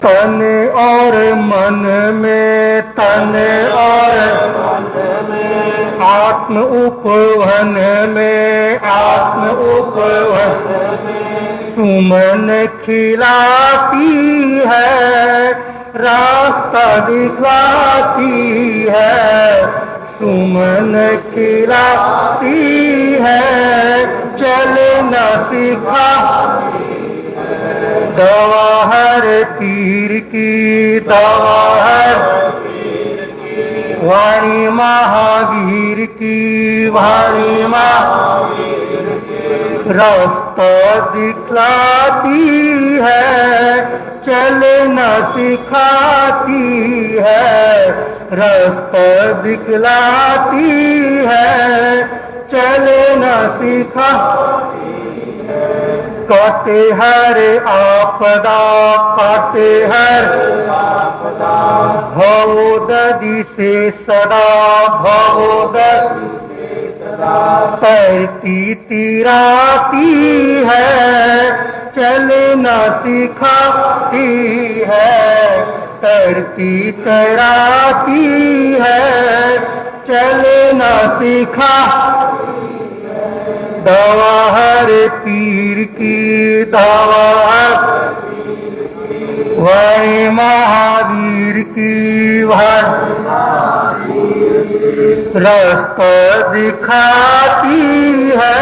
तन और मन में, तन और आत्म उपवन में, आत्म उपवन सुमन खिलाती है, रास्ता दिखलाती है, सुमन खिलाती है, चलना सिखा दवा हर पीर की, दवा हर वाणी महावीर की, वाणी महावीर की रास्ता दिखलाती है, चलना सिखाती है, रास्ता दिखलाती है, चलना सिखाती है। काटे हर आपदा, काटे हर आपदा, भवोदधि से सदा, भवोदधि से सदा तैरती तिराती है, चलना सिखाती है, तैरती तैराती है, चलना सिखाती है। दवा हर पीर की, दवा हर वाणी महावीर की, रास्ता दिखाती है,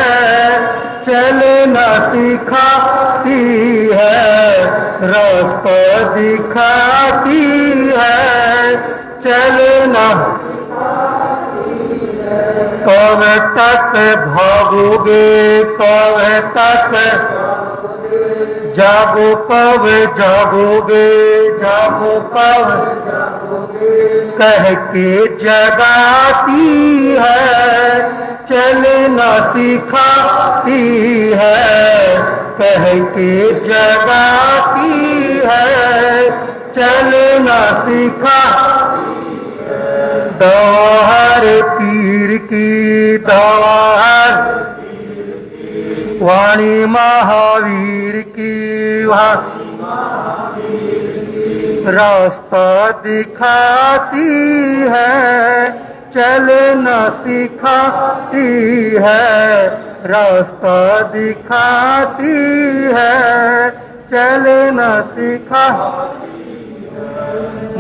चलना सिखाती है, रास्ता दिखाती है, चलना। कब तक भागोगे, कब तक जागो, कब जागोगे, जागो कब कह के जगाती है, चलना सिखाती है, कह के जगाती है, चलना सिखाती है। दवा हर पीर की, दवा हर वाणी महावीर की, रास्ता दिखाती है, चलना सिखाती है, रास्ता दिखाती है, चलना सिखाती है।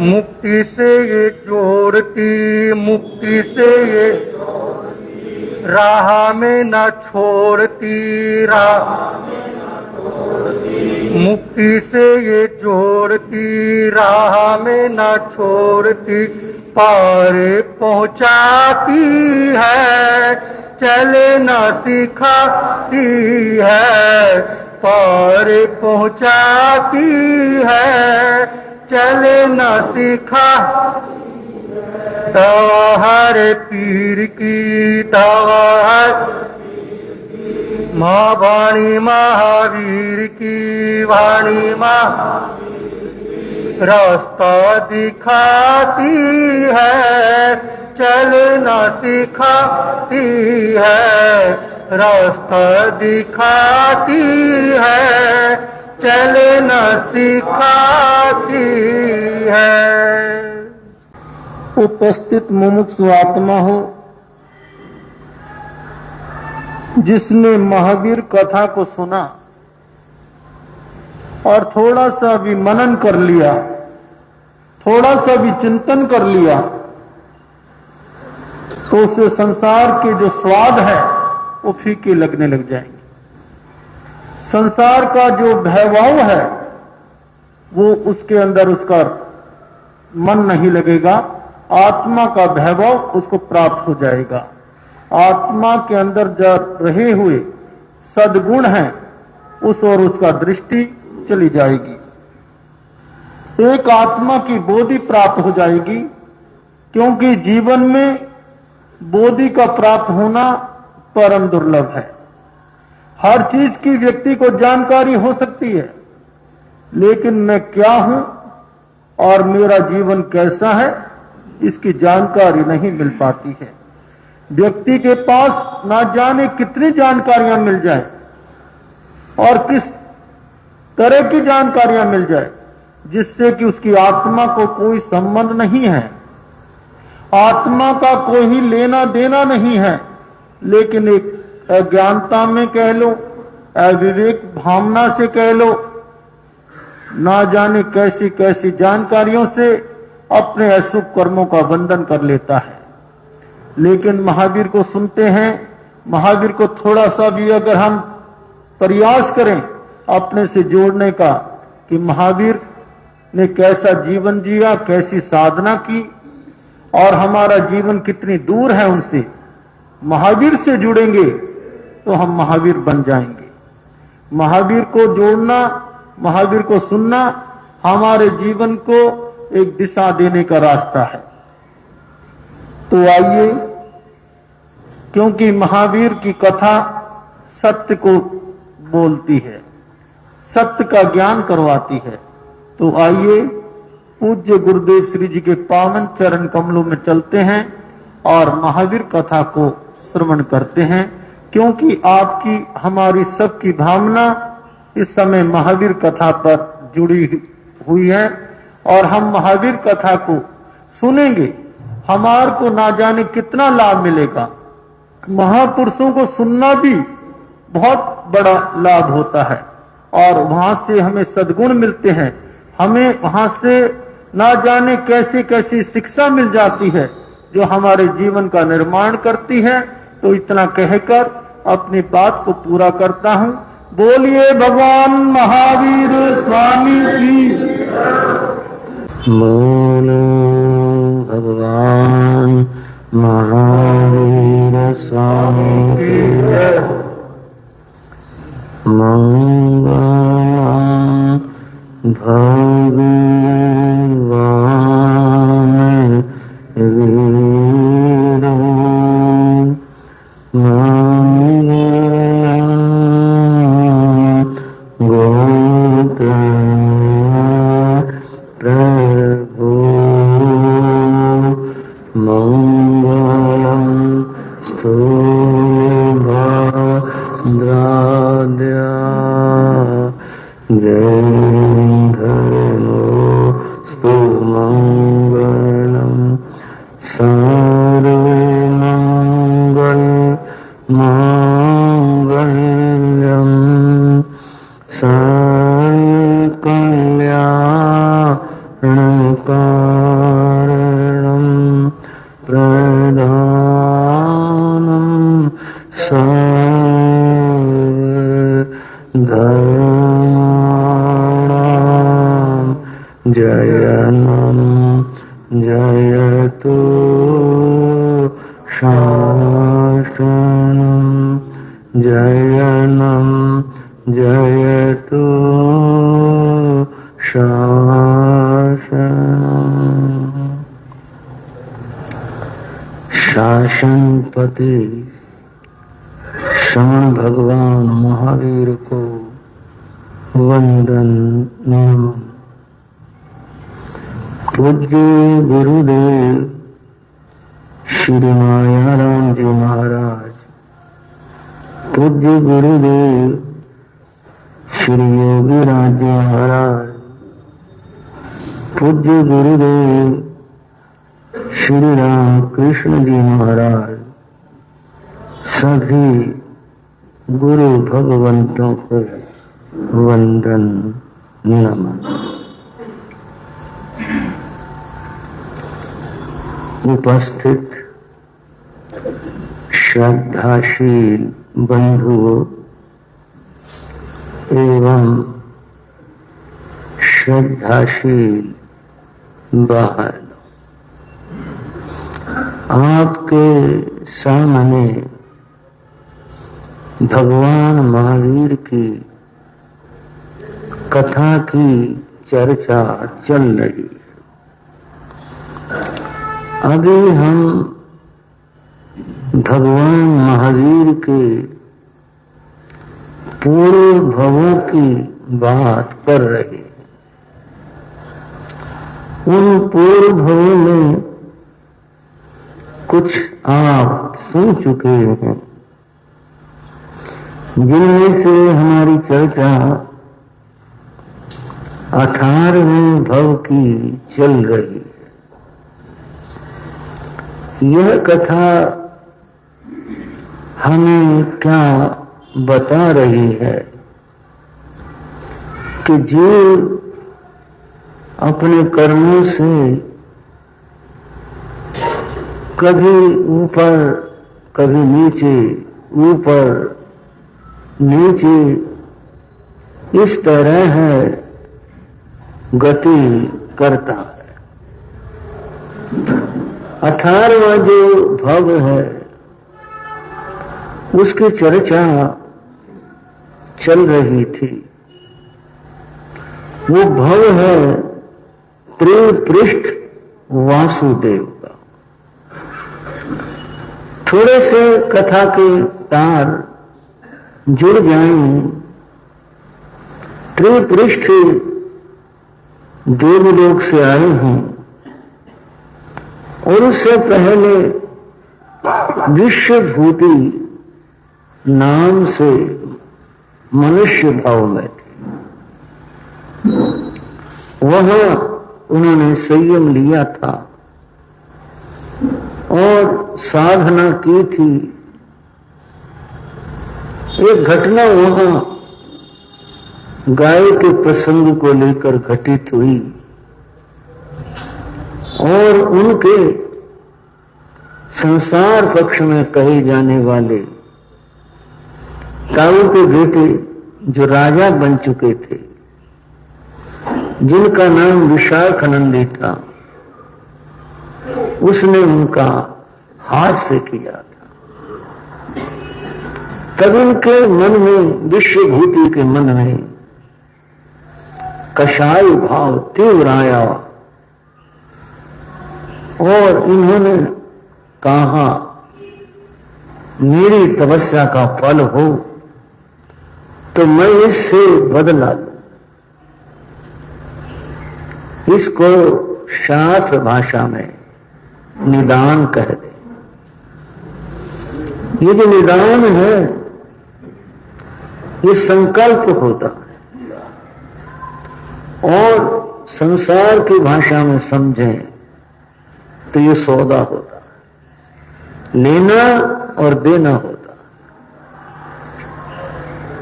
मुक्ति से ये जोड़ती, मुक्ति से ये राह में न छोड़ती, राह मुक्ति से ये जोड़ती, राह में न छोड़ती, पार पहुंचाती है, चलना सिखाती है, पार पहुंचाती है, चलना सिखाती है। दवा हर पीर की, दवा हर माँ वाणी महावीर की, वाणी महावीर रास्ता दिखाती है, चलना सिखाती है, रास्ता दिखाती है, चलना सिखाती है। उपस्थित मुमुक्षु आत्मा हो, जिसने महावीर कथा को सुना और थोड़ा सा भी मनन कर लिया, थोड़ा सा भी चिंतन कर लिया, तो उसे संसार के जो स्वाद है वो फीके लगने लग जाएंगे। संसार का जो वैभव है वो उसके अंदर उसका मन नहीं लगेगा, आत्मा का वैभव उसको प्राप्त हो जाएगा। आत्मा के अंदर जो रहे हुए सद्गुण हैं उस और उसका दृष्टि चली जाएगी। एक आत्मा की बोधि प्राप्त हो जाएगी, क्योंकि जीवन में बोधि का प्राप्त होना परम दुर्लभ है। हर चीज की व्यक्ति को जानकारी हो सकती है, लेकिन मैं क्या हूं और मेरा जीवन कैसा है इसकी जानकारी नहीं मिल पाती है। व्यक्ति के पास ना जाने कितनी जानकारियां मिल जाए और किस तरह की जानकारियां मिल जाए, जिससे कि उसकी आत्मा को कोई संबंध नहीं है, आत्मा का कोई लेना देना नहीं है, लेकिन एक अज्ञानता में कह लो, अविवेक भावना से कह लो, ना जाने कैसी कैसी जानकारियों से अपने अशुभ कर्मों का बंधन कर लेता है। लेकिन महावीर को सुनते हैं, महावीर को थोड़ा सा भी अगर हम प्रयास करें अपने से जोड़ने का कि महावीर ने कैसा जीवन जिया, कैसी साधना की और हमारा जीवन कितनी दूर है उनसे, महावीर से जुड़ेंगे तो हम महावीर बन जाएंगे। महावीर को जोड़ना, महावीर को सुनना हमारे जीवन को एक दिशा देने का रास्ता है। तो आइए, क्योंकि महावीर की कथा सत्य को बोलती है, सत्य का ज्ञान करवाती है, तो आइए पूज्य गुरुदेव श्री जी के पावन चरण कमलों में चलते हैं और महावीर कथा को श्रवण करते हैं। क्योंकि आपकी हमारी सबकी भावना इस समय महावीर कथा पर जुड़ी हुई है और हम महावीर कथा को सुनेंगे, हमार को ना जाने कितना लाभ मिलेगा। महापुरुषों को सुनना भी बहुत बड़ा लाभ होता है और वहां से हमें सद्गुण मिलते हैं, हमें वहां से ना जाने कैसी कैसी शिक्षा मिल जाती है जो हमारे जीवन का निर्माण करती है। तो इतना कहकर अपनी बात को पूरा करता हूं। बोलिए भगवान महावीर स्वामी की। बोलो भगवान महावीर स्वामी की। मंगलम भगवान वीरो प्रभु मंगलम स्तुभद्राद्या जयधर्मोऽस्तु मंगलम सर्वे मंगलम सर्वकल्याणकारणं प्रधानं सर्वधर्माणां जयनं जयतु शासनं जयनं जयतु शासनं। शासनपति श्रवण भगवान महावीर को वंदन नमः। पूज्य गुरुदेव श्री मायाराम जी महाराज, पूज्य गुरुदेव श्री योगी राज जी महाराज, पूज्य गुरुदेव श्री राम कृष्ण जी महाराज, सभी गुरु भगवंतों को वंदन नमः। उपस्थित श्रद्धाशील बंधुओं एवं श्रद्धाशील बहनों, आपके सामने भगवान महावीर की कथा की चर्चा चल रही है। अभी हम भगवान महावीर के पूर्व भवों की बात कर रहे हैं। उन पूर्व भवों में कुछ आप सुन चुके हैं, जिनमें से हमारी चर्चा 18वें भव की चल रही है। यह कथा हमें क्या बता रही है कि जीव अपने कर्मों से कभी ऊपर कभी नीचे, ऊपर नीचे, इस तरह है गति करता है। 18वां जो भव है उसकी चर्चा चल रही थी। वो भव है त्रिपृष्ठ वासुदेव का। थोड़े से कथा के तार जुड़ जाएं। त्रिपृष्ठ देवलोक से आए हैं और उससे पहले विश्वभूति नाम से मनुष्य भाव में थे। वहां उन्होंने संयम लिया था और साधना की थी। एक घटना वहां गाय के प्रसंग को लेकर घटित हुई और उनके संसार पक्ष में कहे जाने वाले ताऊ के बेटे जो राजा बन चुके थे, जिनका नाम विशाखानंदी था, उसने उनका हास्य किया था। तब उनके मन में, विश्वभूति के मन में कषाय भाव तीव्र आया और इन्होंने कहा, मेरी तपस्या का फल हो तो मैं इससे बदला लूं। इसको शास्त्र भाषा में निदान कह दे। ये जो निदान है ये संकल्प होता है और संसार की भाषा में समझें तो ये सौदा होता है, लेना और देना होता।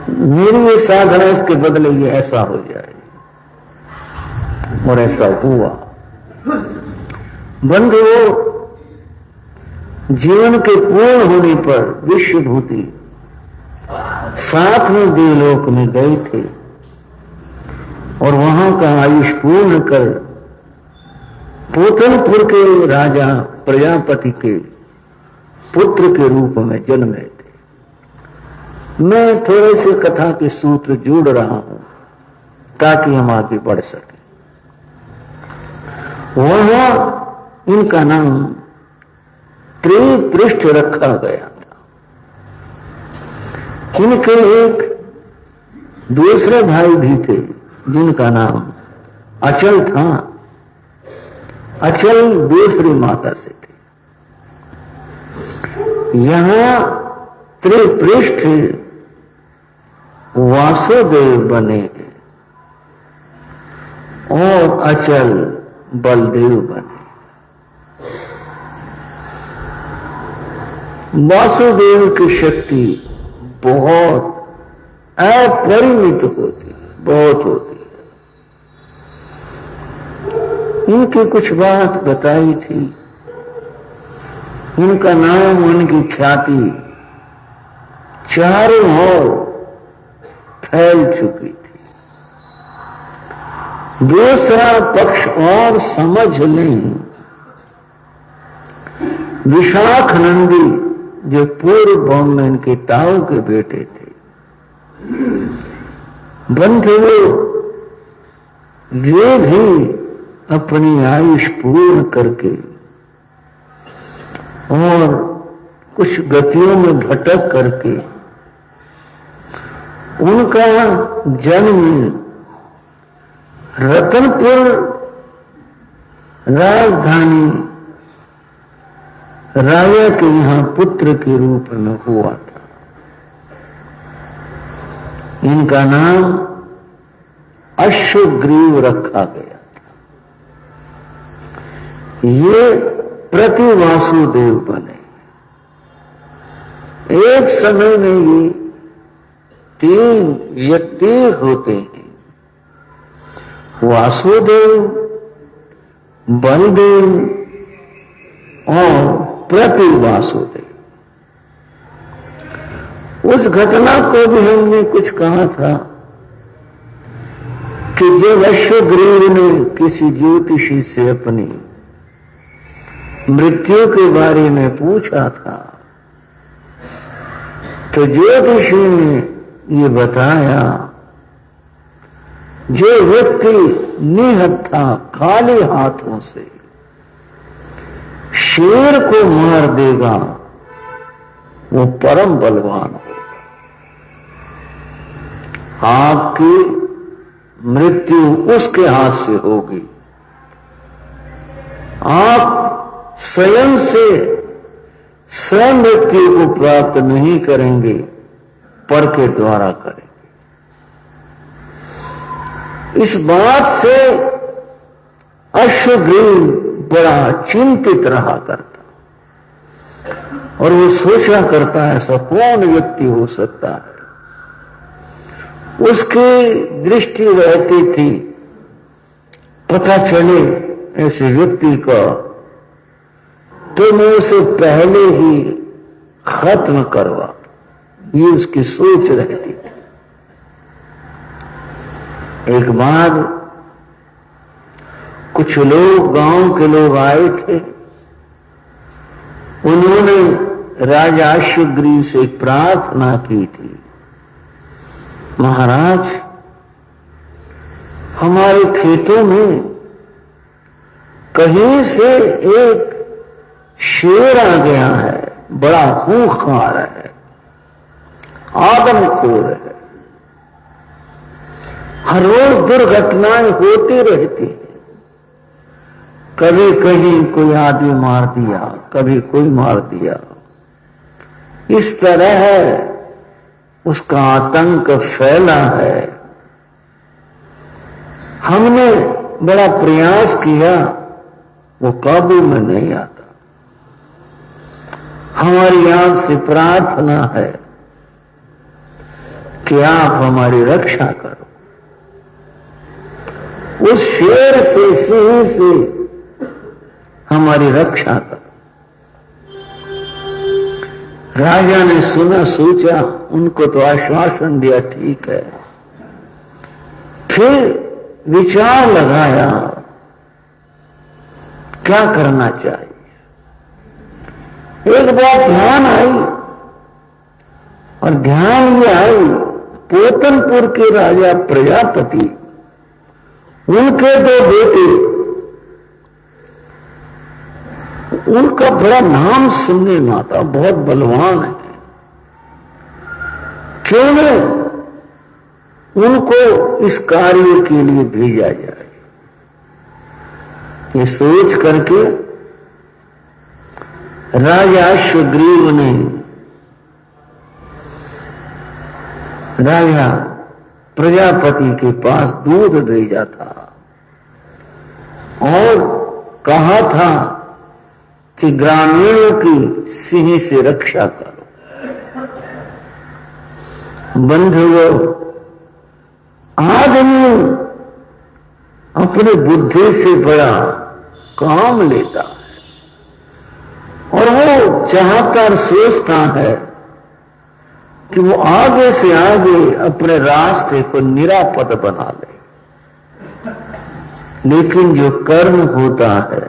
मेरी ये साधना, इसके बदले ये ऐसा हो जाए और ऐसा हुआ। बंधुओं, जीवन के पूर्ण होने पर विश्वभूति 7वें देवलोक में गए थे और वहां का आयुष पूर्ण कर पोतनपुर के राजा प्रजापति के पुत्र के रूप में जन्मे थे। मैं थोड़े से कथा के सूत्र जोड़ रहा हूं ताकि हम आगे बढ़ सकें। वहां इनका नाम त्रिपृष्ठ रखा गया था। इनके एक दूसरे भाई भी थे जिनका नाम अचल था। अचल दूसरी माता से थे। यहां त्रिपृष्ठ वासुदेव बने और अचल बलदेव बने। वासुदेव की शक्ति बहुत अपरिमित होती है, बहुत होती है। इनकी कुछ बात बताई थी। इनका नाम, उनकी ख्याति चारों ओर फैल चुकी थी। दूसरा पक्ष और समझ लें, विशाखानंदी जो पूर्व भाव में इनके ताऊ के बेटे थे, बंधुओं, वे भी अपनी आयुष पूर्ण करके और कुछ गतियों में भटक करके उनका जन्म रतनपुर राजधानी राजा के यहां पुत्र के रूप में हुआ था। इनका नाम अश्वग्रीव रखा गया था। ये प्रति वासुदेव बने। एक समय में ये 3 व्यक्ति होते हैं, वासुदेव, बलदेव और प्रति वासुदेव। उस घटना को भी हमने कुछ कहा था कि जब अश्वग्रीव ने किसी ज्योतिषी से अपनी मृत्यु के बारे में पूछा था, तो ज्योतिषी ने ये बताया, जो व्यक्ति निहत्था खाली हाथों से शेर को मार देगा वो परम बलवान होगा। आपकी मृत्यु उसके हाथ से होगी। आप स्वयं से स्वयं मृत्यु को प्राप्त नहीं करेंगे, पर के द्वारा करेंगे। इस बात से अश्वग्रीव बड़ा चिंतित रहा करता और वो सोचा करता है, ऐसा कौन व्यक्ति हो सकता है। उसकी दृष्टि रहती थी, पता चले ऐसे व्यक्ति का तो मैं उसे पहले ही खत्म करवा, ये उसकी सोच रहती थी। एक बार कुछ लोग, गांव के लोग आए थे। उन्होंने राजा अश्वग्रीव से एक प्रार्थना की थी, महाराज हमारे खेतों में कहीं से एक शेर आ गया है, बड़ा खूंखार है, आदमखोर है, हर रोज दुर्घटनाएं होती रहती हैं। कभी कहीं कोई आदमी मार दिया, कभी कोई मार दिया। इस तरह उसका आतंक फैला है। हमने बड़ा प्रयास किया, वो काबू में नहीं आता। हमारी आपसे प्रार्थना है कि आप हमारी रक्षा करो। उस शेर से, सिंह से हमारी रक्षा करो। राजा ने सुना, सोचा, उनको तो आश्वासन दिया, ठीक है। फिर विचार लगाया क्या करना चाहिए। एक बात ध्यान आई, और ध्यान ये आई, पोतनपुर के राजा प्रजापति, उनके 2 बेटे, उनका बड़ा नाम सुनने में आता, बहुत बलवान है। क्यों न उनको इस कार्य के लिए भेजा जाए। ये सोच करके राजा अश्वग्रीव ने राजा प्रजापति के पास दूध भेजा था और कहा था कि ग्रामीणों की सिंह से रक्षा करो। बंधुओं, आदमी अपने बुद्धि से बड़ा काम लेता है और वो चाहता और सोचता है कि वो आगे से आगे अपने रास्ते को निरापद बना ले। लेकिन जो कर्म होता है,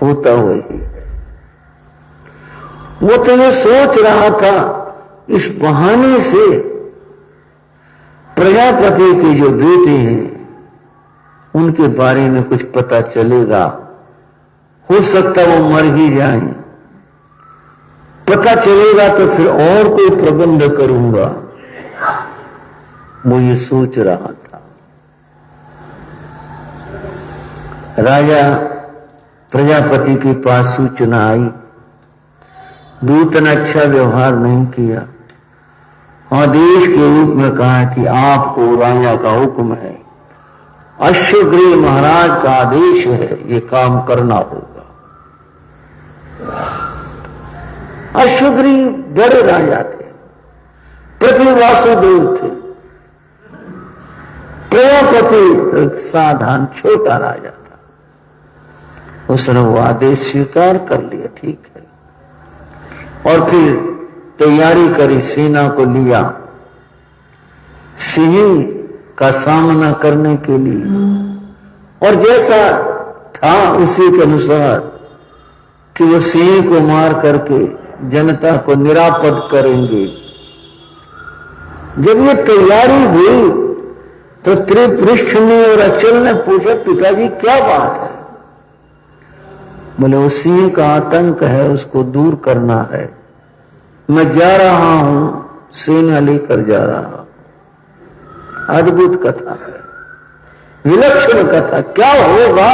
होता वही है। वो तो ये सोच रहा था, इस बहाने से प्रजापति के जो बेटे हैं उनके बारे में कुछ पता चलेगा, हो सकता वो मर ही जाएं। पता चलेगा तो फिर और कोई प्रबंध करूंगा, वो ये सोच रहा था। राजा प्रजापति के पास सूचना आई, दूत ने अच्छा व्यवहार नहीं किया, आदेश के रूप में कहा कि आपको राजा का हुक्म है, अश्वग्रीव महाराज का आदेश है, ये काम करना होगा। अश्वग्रीव बड़े राजा थे, पृथ्वी वासुदेव थे, प्रजापति साधारण छोटा राजा था। उसने वो आदेश स्वीकार कर लिया, ठीक है, और फिर तैयारी करी, सेना को लिया सिंह का सामना करने के लिए। और जैसा था उसी के अनुसार कि वो सिंह को मार करके जनता को निरापद करेंगे। जब ये तैयारी हुई तो त्रिपृष्ठ ने और अचल ने पूछा, पिताजी क्या बात है? बोले वो सिंह का आतंक है, उसको दूर करना है, मैं जा रहा हूं, सेना लेकर जा रहा हूं। अद्भुत कथा है, विलक्षण कथा, क्या होगा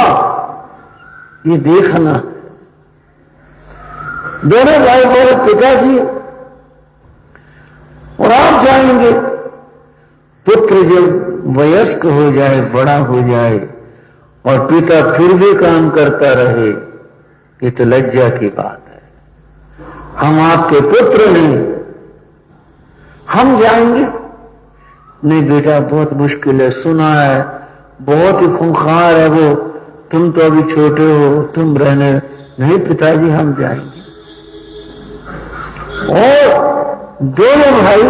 ये देखना। दोनों भाई बोले पिताजी और आप जाएंगे? पुत्र जब वयस्क हो जाए, बड़ा हो जाए और पिता फिर भी काम करता रहे, ये तो लज्जा की बात है। हम आपके पुत्र नहीं, हम जाएंगे? नहीं बेटा, बहुत मुश्किल है, सुना है बहुत ही खूंखार है वो, तुम तो अभी छोटे हो, तुम रहने। नहीं पिताजी, हम जाएंगे। और दोनों भाई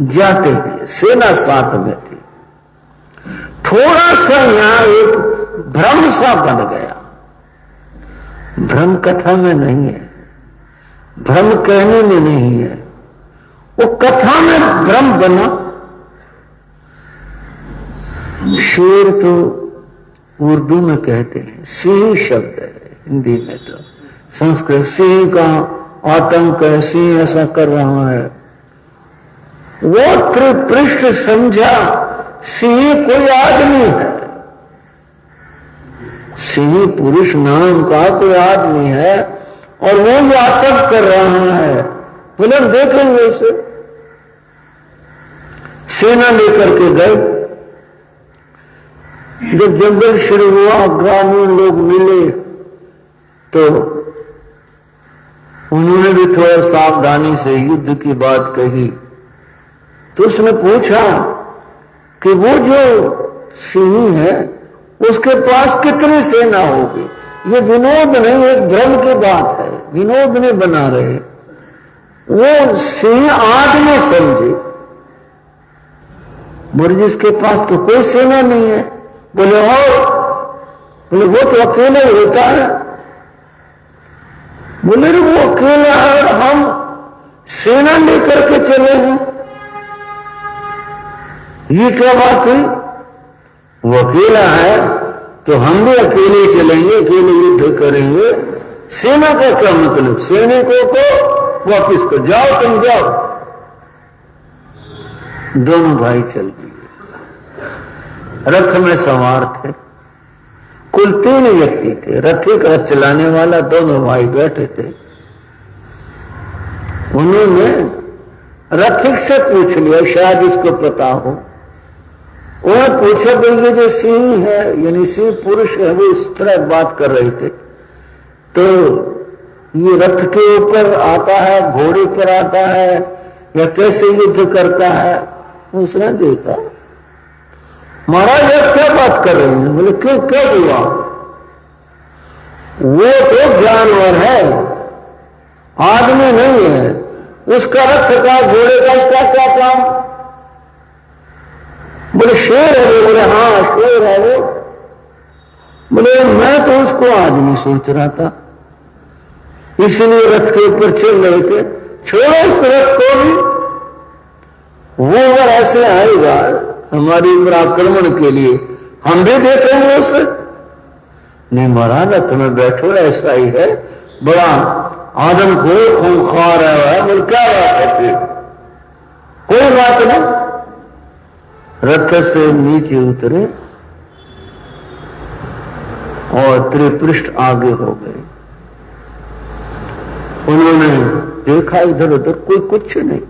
जाते हैं, सेना साथ में थी। थोड़ा सा यहां एक भ्रम सा बन गया। भ्रम कथा में नहीं है, भ्रम कहने में नहीं है, वो कथा में भ्रम बना। शेर तो उर्दू में कहते हैं, सिंह शब्द है हिंदी में, तो संस्कृत सिंह का आतंक है, सिंह ऐसा कर रहा है। वो त्रिपृष्ठ समझा सिंह कोई आदमी है, सिंह पुरुष नाम का कोई आदमी है और वो भी आतंक कर रहा है। बोले देखेंगे उसे। सेना लेकर के गए। जब जंगल शुरू हुआ, ग्रामीण लोग मिले तो उन्होंने भी थोड़ा सावधानी से युद्ध की बात कही। तो उसने पूछा कि वो जो सिंह है उसके पास कितनी सेना होगी? ये विनोद नहीं, एक भ्रम की बात है, विनोद नहीं बना रहे। वो सिंह आदमी समझे। बोले जिसके पास तो कोई सेना नहीं है। बोले और? बोले वो तो अकेले ही होता है। बोले वो अकेला है और हम सेना लेकर के चले हैं, ये क्या बात हुई? वो अकेला है तो हम भी अकेले चलेंगे, अकेले युद्ध करेंगे, सेना का क्या मतलब? सैनिकों को वापिस कर जाओ, तुम जाओ। दोनों भाई चल दिए। रथ में सवार थे, कुल 3 व्यक्ति थे। रथिक रथ चलाने वाला, दोनों भाई बैठे थे। उन्होंने रथिक से पूछ लिया, शायद इसको पता हो। उन्होंने पूछा कि ये जो सिंह है, यानी सिंह पुरुष है, वो इस तरह बात कर रहे थे, तो ये रथ के ऊपर आता है, घोड़े पर आता है, या कैसे युद्ध करता है? उसने देखा। महाराज आप क्या बात कर रहे हैं? बोले क्यों, क्या हुआ? वो तो जानवर है, आदमी नहीं है। उसका रथ का, घोड़े का, इसका क्या काम? बोले शेर है वो। बोले हाँ शेर है वो। बोले मैं तो उसको आदमी सोच रहा था, इसलिए रथ के ऊपर चल रहे थे। छोड़ो उस रथ को भी, वो अगर ऐसे आएगा हमारे ऊपर आक्रमण के लिए, हम भी देखेंगे उसे। नहीं महाराज रथ में बैठो, ऐसा ही है, बड़ा आदमखोर खूंखार है। बोले क्या बात है? फिर कोई बात नहीं। रथ से नीचे उतरे और त्रिपृष्ठ आगे हो गए। उन्होंने देखा इधर उधर कोई कुछ नहीं,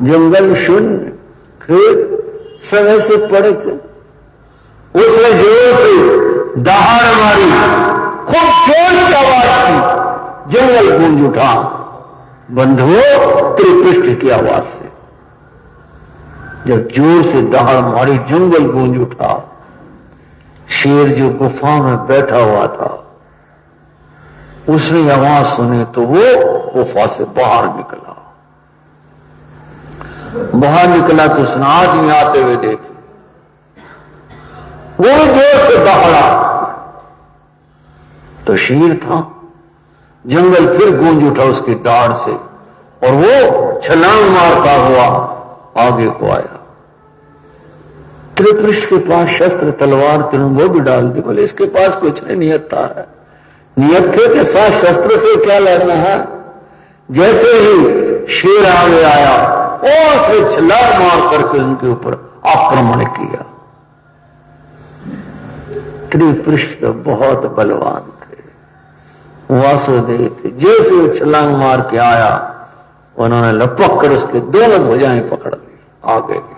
जंगल शून्य, खेत सब ऐसे पड़े थे। उसने जोर से दहाड़ मारी, खूब जोर की आवाज की, जंगल गूंज उठा। बंधुओं, त्रिपृष्ठ की आवाज से जब जोर से दहाड़ मारी, जंगल गूंज उठा। शेर जो गुफा में बैठा हुआ था, उसने आवाज सुनी तो वो गुफा से बाहर निकला। बाहर निकला तो उसने आदमी आते हुए देखे, वो जोर से दहाड़ा तो शेर था। जंगल फिर गूंज उठा उसकी दाढ़ से और वो छलांग मारता हुआ आगे को आया। त्रिपृष्ठ के पास शस्त्र तलवार वो भी डाल दी। बोले इसके पास कुछ नहीं, नियत्ता है। नियत्थे के साथ शस्त्र से क्या लड़ना है। जैसे ही शेर आगे आया और उसने छलांग मार करके उनके ऊपर आक्रमण किया। त्रिपृष्ठ तो बहुत बलवान थे, वासुदेव थे। जैसे वो छलांग मार के आया, उन्होंने लपक कर उसके दोनों भुजाएं पकड़ ली आगे की,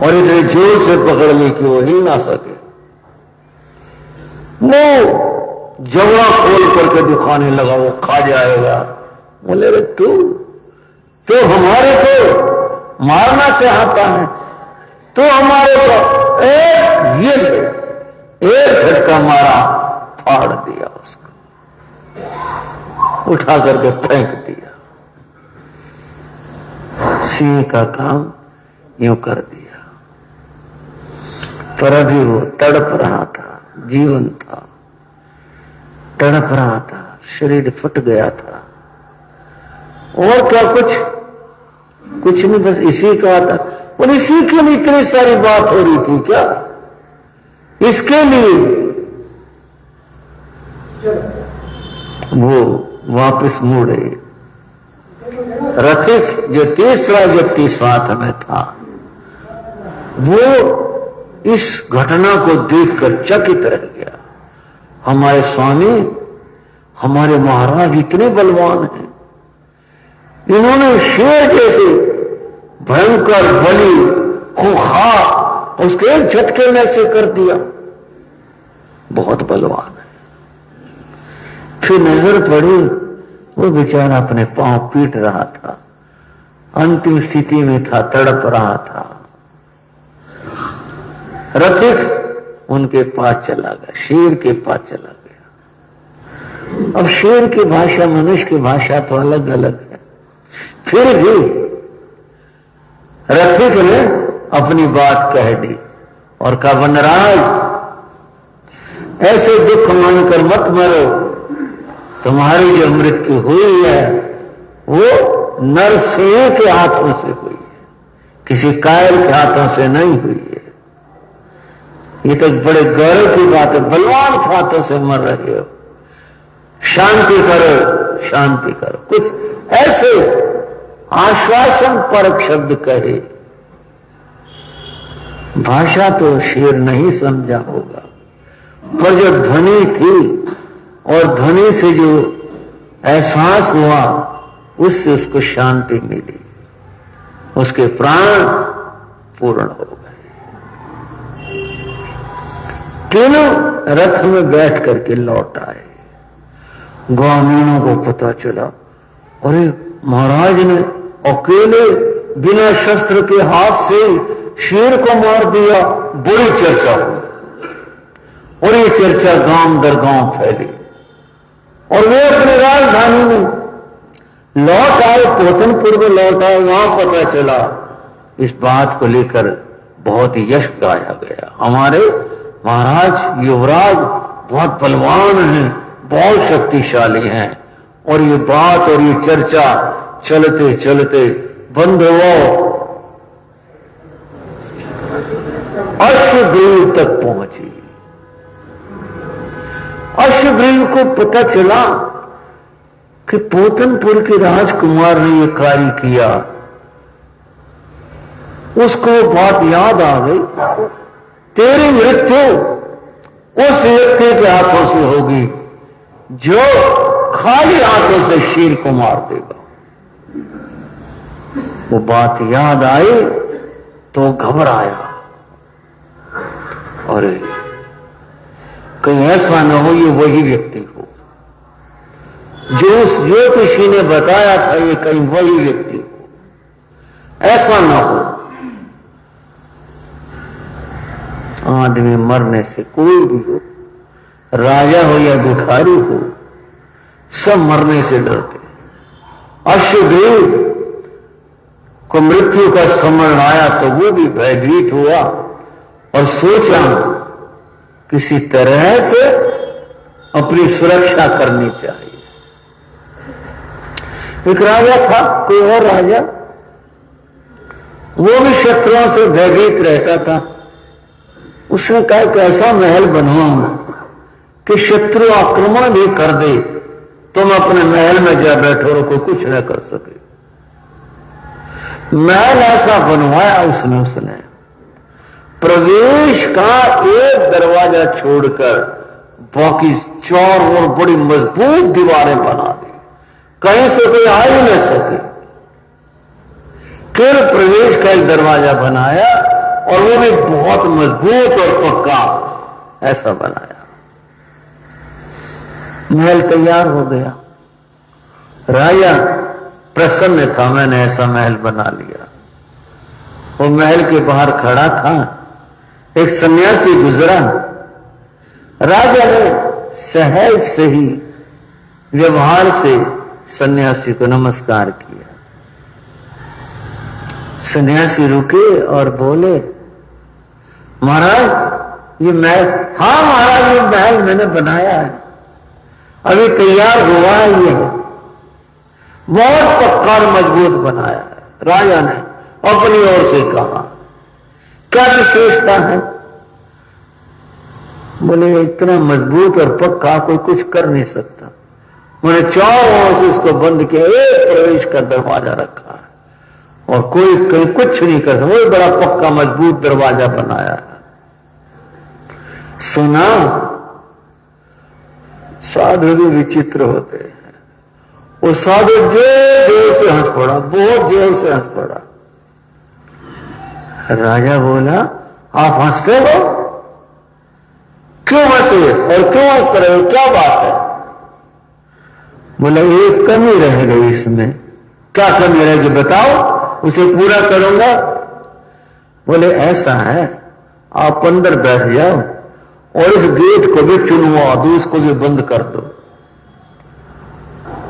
और इतने जोर से पकड़ ली कि वो हिल ना सके। वो जवड़ा खोल करके दिखाने लगा, वो खा जाएगा। बोले रे तू हमारे को मारना चाहता है, तो हमारे को एक झटका मारा, फाड़ दिया उसको, उठा करके फेंक दिया। सिंह का काम यूं कर दिया। पर अभी वो तड़प रहा था, जीवन था, तड़प रहा था, शरीर फट गया था। और क्या कुछ नहीं, बस इसी का था। और इसी के लिए इतनी सारी बात हो रही थी क्या? इसके लिए वो वापस मुड़े। रथिक जो तीसरा व्यक्ति साथ में था, वो इस घटना को देखकर चकित रह गया। हमारे स्वामी, हमारे महाराज इतने बलवान हैं, इन्होंने शेर जैसे भयंकर बलि खूंखार उसके एक झटके में से कर दिया। बहुत बलवान है। फिर नजर पड़ी, वो बेचारा अपने पांव पीट रहा था, अंतिम स्थिति में था, तड़प रहा था। रथिक उनके पास चला गया, शेर के पास चला गया। अब शेर की भाषा मनुष्य की भाषा तो अलग अलग है। फिर भी रथिक ने अपनी बात कह दी और कहा, वनराज, ऐसे दुख मानकर मत मरो। तुम्हारी जो मृत्यु हुई है वो नरसिंह के हाथों से हुई है, किसी कायर के हाथों से नहीं हुई है। ये तो बड़े गौरव की बात है, बलवान के हाथों से मर रहे हो। शांति करो, शांति करो। कुछ ऐसे आश्वासन परक शब्द कहे। भाषा तो शेर नहीं समझा होगा, पर जो ध्वनि थी और ध्वनि से जो एहसास हुआ, उससे उसको शांति मिली, उसके प्राण पूर्ण हो गए। तीनों रथ में बैठ करके लौट आए। ग्रामीणों को पता चला, अरे महाराज ने अकेले बिना शस्त्र के हाथ से शेर को मार दिया। बड़ी चर्चा हुई और ये चर्चा गांव दर गांव फैली और वे अपनी राजधानी में लौट आए, पोतनपुर में लौट आए। वहां पता चला, इस बात को लेकर बहुत यश गाया गया। हमारे महाराज युवराज बहुत बलवान हैं, बहुत शक्तिशाली हैं। और ये बात और ये चर्चा चलते चलते बंधुओं अश्वग्रीव तक पहुंची। अश्वग्रीव को पता चला कि पोतनपुर के राजकुमार ने यह कार्य किया। उसको बात याद आ गई, तेरी मृत्यु उस व्यक्ति के हाथों से होगी जो खाली हाथों से शेर को मार देगा। वो बात याद आई तो घबराया। और कहीं ऐसा न हो ये वही व्यक्ति हो जो उस ज्योतिषी ने बताया था, ये कहीं वही व्यक्ति हो, ऐसा न हो। आदमी मरने से कोई भी हो, राजा हो या भिखारी हो, सब मरने से डरते। अश्वदेव को मृत्यु का स्मरण आया तो वो भी भयभीत हुआ और सोचा किसी तरह से अपनी सुरक्षा करनी चाहिए। एक राजा था, कोई और राजा, वो भी शत्रुओं से भयभीत रहता था। उसने कहा कि ऐसा महल बनवाऊं कि शत्रु आक्रमण भी कर दे, तुम अपने महल में जा बैठो, कोई कुछ न कर सके। महल ऐसा बनवाया उसने प्रवेश का एक दरवाजा छोड़कर बाकी चारों ओर बड़ी मजबूत दीवारें बना दी, कहीं से कोई आ ही न सके। केवल प्रवेश का एक दरवाजा बनाया और वो भी बहुत मजबूत और पक्का ऐसा बनाया। महल तैयार हो गया। राजा प्रसन्न था, मैंने ऐसा महल बना लिया। वो महल के बाहर खड़ा था, एक सन्यासी गुजरा। राजा ने सहज से ही व्यवहार से सन्यासी को नमस्कार किया। सन्यासी रुके और बोले, महाराज ये महल? हाँ महाराज, ये महल मैंने बनाया है, अभी तैयार हुआ है, ये बहुत पक्का और मजबूत बनाया है। राजा ने अपनी ओर से कहा, क्या विशेषता है? बोले इतना मजबूत और पक्का कोई कुछ कर नहीं सकता। मैंने चारों ओर से इसको बंद किया, एक प्रवेश का दरवाजा रखा है और कोई कहीं कुछ नहीं कर सकता। वही बड़ा पक्का मजबूत दरवाजा बनाया है। सुना, साधु भी विचित्र होते हैं। वो साधु जोर से हंस पड़ा, बहुत जोर से हंस पड़ा। राजा बोला, आप हंसते हो? क्यों हंसे और क्यों हंस रहे हो, क्या बात है? बोला एक कमी रह गई इसमें। क्या कमी रहेगी बताओ, उसे पूरा करूंगा। बोले ऐसा है, आप अंदर बैठ जाओ और इस गेट को भी चुनवा दो, इसको भी बंद कर दो।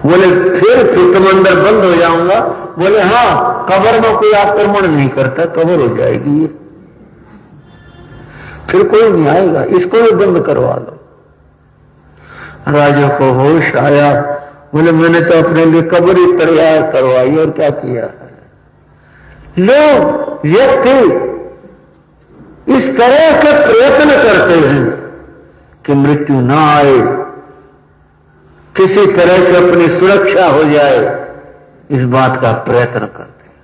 बोले फिर तुम अंदर बंद हो जाऊंगा? बोले हाँ, कब्र में कोई आक्रमण नहीं करता, कब्र हो जाएगी ये, फिर कोई नहीं आएगा, इसको भी बंद करवा दो। राजा को होश आया। बोले मैंने तो अपने लिए कब्र ही तैयार करवाई और क्या किया है। लोग व्यक्ति इस तरह के प्रयत्न करते हैं कि मृत्यु ना आए, किसी तरह से अपनी सुरक्षा हो जाए, इस बात का प्रयत्न करते हैं।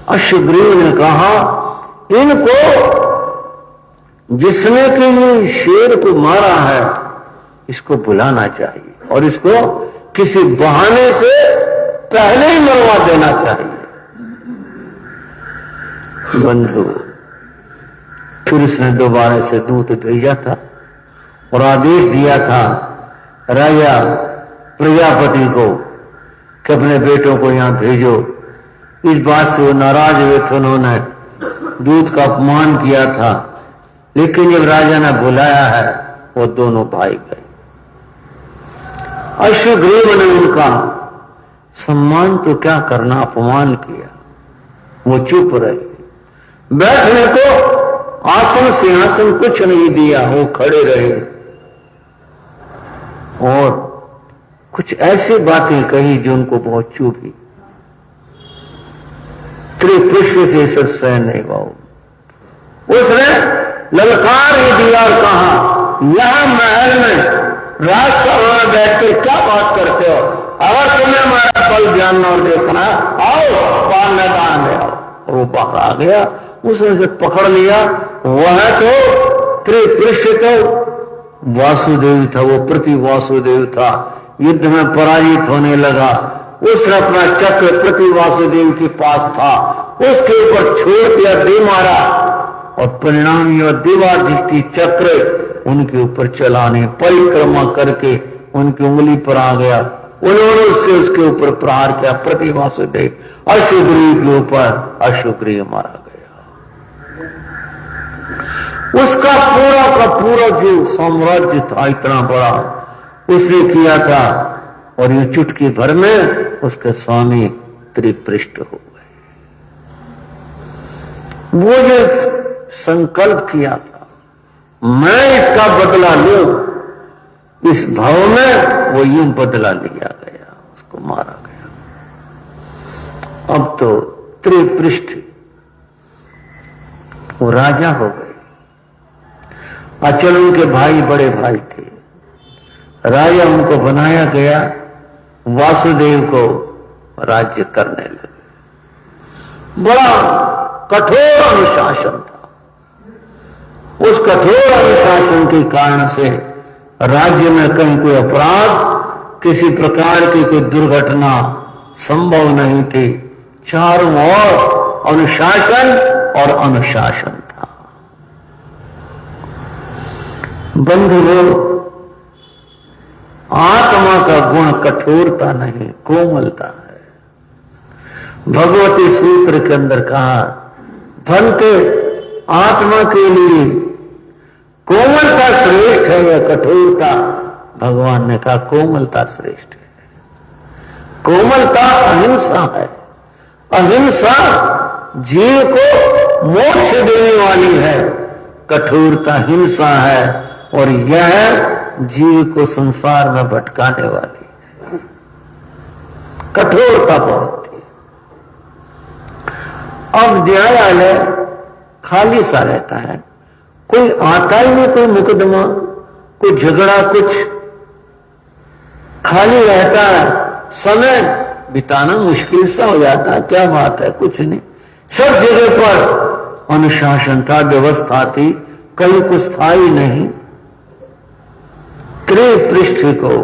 अश्वग्रीव ने कहा, इनको जिसने कि ये शेर को मारा है इसको बुलाना चाहिए और इसको किसी बहाने से पहले ही मरवा देना चाहिए। बंधु फिर उसने दोबारा से दूत भेजा था और आदेश दिया था राजा प्रजापति को कि अपने बेटों को यहां भेजो। इस बात से वो नाराज हुए थे, उन्होंने दूत का अपमान किया था, लेकिन जब राजा ने बुलाया है वो दोनों भाई गए। अश्वग्रीव ने उनका सम्मान तो क्या करना, अपमान किया। वो चुप रहे, बैठने को आसन सिंहासन कुछ नहीं दिया, वो खड़े रहे और कुछ ऐसी बातें कही जो उनको बहुत चुभी। त्रिपुष्प से सब सहन नहीं हुआ। उसने ललकार ही दिया और कहा, यहां महल में राजसभा में बैठ कर क्या बात करते हो? अगर तुम्हें हमारा बल जानना और देखना, आओ बाहर मैदान में आओ। और वो बाहर आ गया, उसने उसे पकड़ लिया। वह तो त्रिपुष्प तो वासुदेव था, वो प्रति वासुदेव था, युद्ध में पराजित होने लगा। उसने अपना चक्र प्रति वासुदेव के पास था, उसके ऊपर छोड़ दिया, दे मारा और परिणाम यह देवाधिष्टि चक्र उनके ऊपर चलाने, परिक्रमा करके उनकी उंगली पर आ गया। उन्होंने उसके ऊपर प्रहार किया। प्रति वासुदेव अशुग्रीव के ऊपर अशुग्रीव मारा गया। उसका पूरा का पूरा जो साम्राज्य था इतना बड़ा उसने किया था, और ये चुटकी भर में उसके स्वामी त्रिपृष्ठ हो गए। वो जो संकल्प किया था मैं इसका बदला लूं, इस भाव में वो यूं बदला लिया गया, उसको मारा गया। अब तो त्रिपृष्ठ वो राजा हो गए। अचल उनके भाई बड़े भाई थे, राजा उनको बनाया गया। वासुदेव को राज्य करने लगे। बड़ा कठोर अनुशासन था। उस कठोर अनुशासन के कारण से राज्य में कहीं कोई अपराध, किसी प्रकार की कोई दुर्घटना संभव नहीं थी। चारों ओर अनुशासन और अनुशासन था। बंधुओं, आत्मा का गुण कठोरता नहीं, कोमलता है। भगवती सूत्र के अंदर कहा, भंते आत्मा के लिए कोमलता श्रेष्ठ है या कठोरता? भगवान ने कहा कोमलता श्रेष्ठ है। कोमलता अहिंसा है। अहिंसा जीव को मोक्ष देने वाली है। कठोरता हिंसा है, और यह जीव को संसार में भटकाने वाली है। कठोरता बहुत थी। अब न्यायालय खाली सा रहता है, कोई आता ही नहीं, कोई मुकदमा, कोई झगड़ा, कुछ खाली रहता है। समय बिताना मुश्किल सा हो जाता है। क्या बात है, कुछ नहीं। सब जगह पर अनुशासन था, व्यवस्था थी, कहीं कुछ था ही नहीं। त्रिपृष्ठ को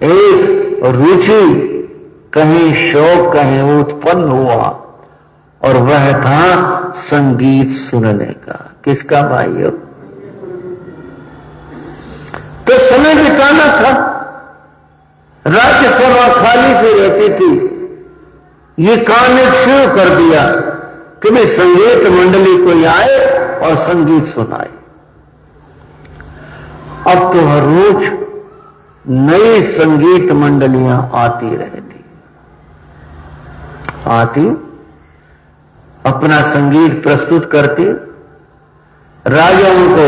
एक रुचि, कहीं शौक, कहीं उत्पन्न हुआ, और वह था संगीत सुनने का। किसका भाइयों? तो समय बिताना था। राज्यसभा खाली से रहती थी। ये काम एक शुरू कर दिया कि भाई संगीत मंडली कोई आए और संगीत सुनाए। अब तो हर रोज नई संगीत मंडलियां आती रहती, आती अपना संगीत प्रस्तुत करते, राजाओं को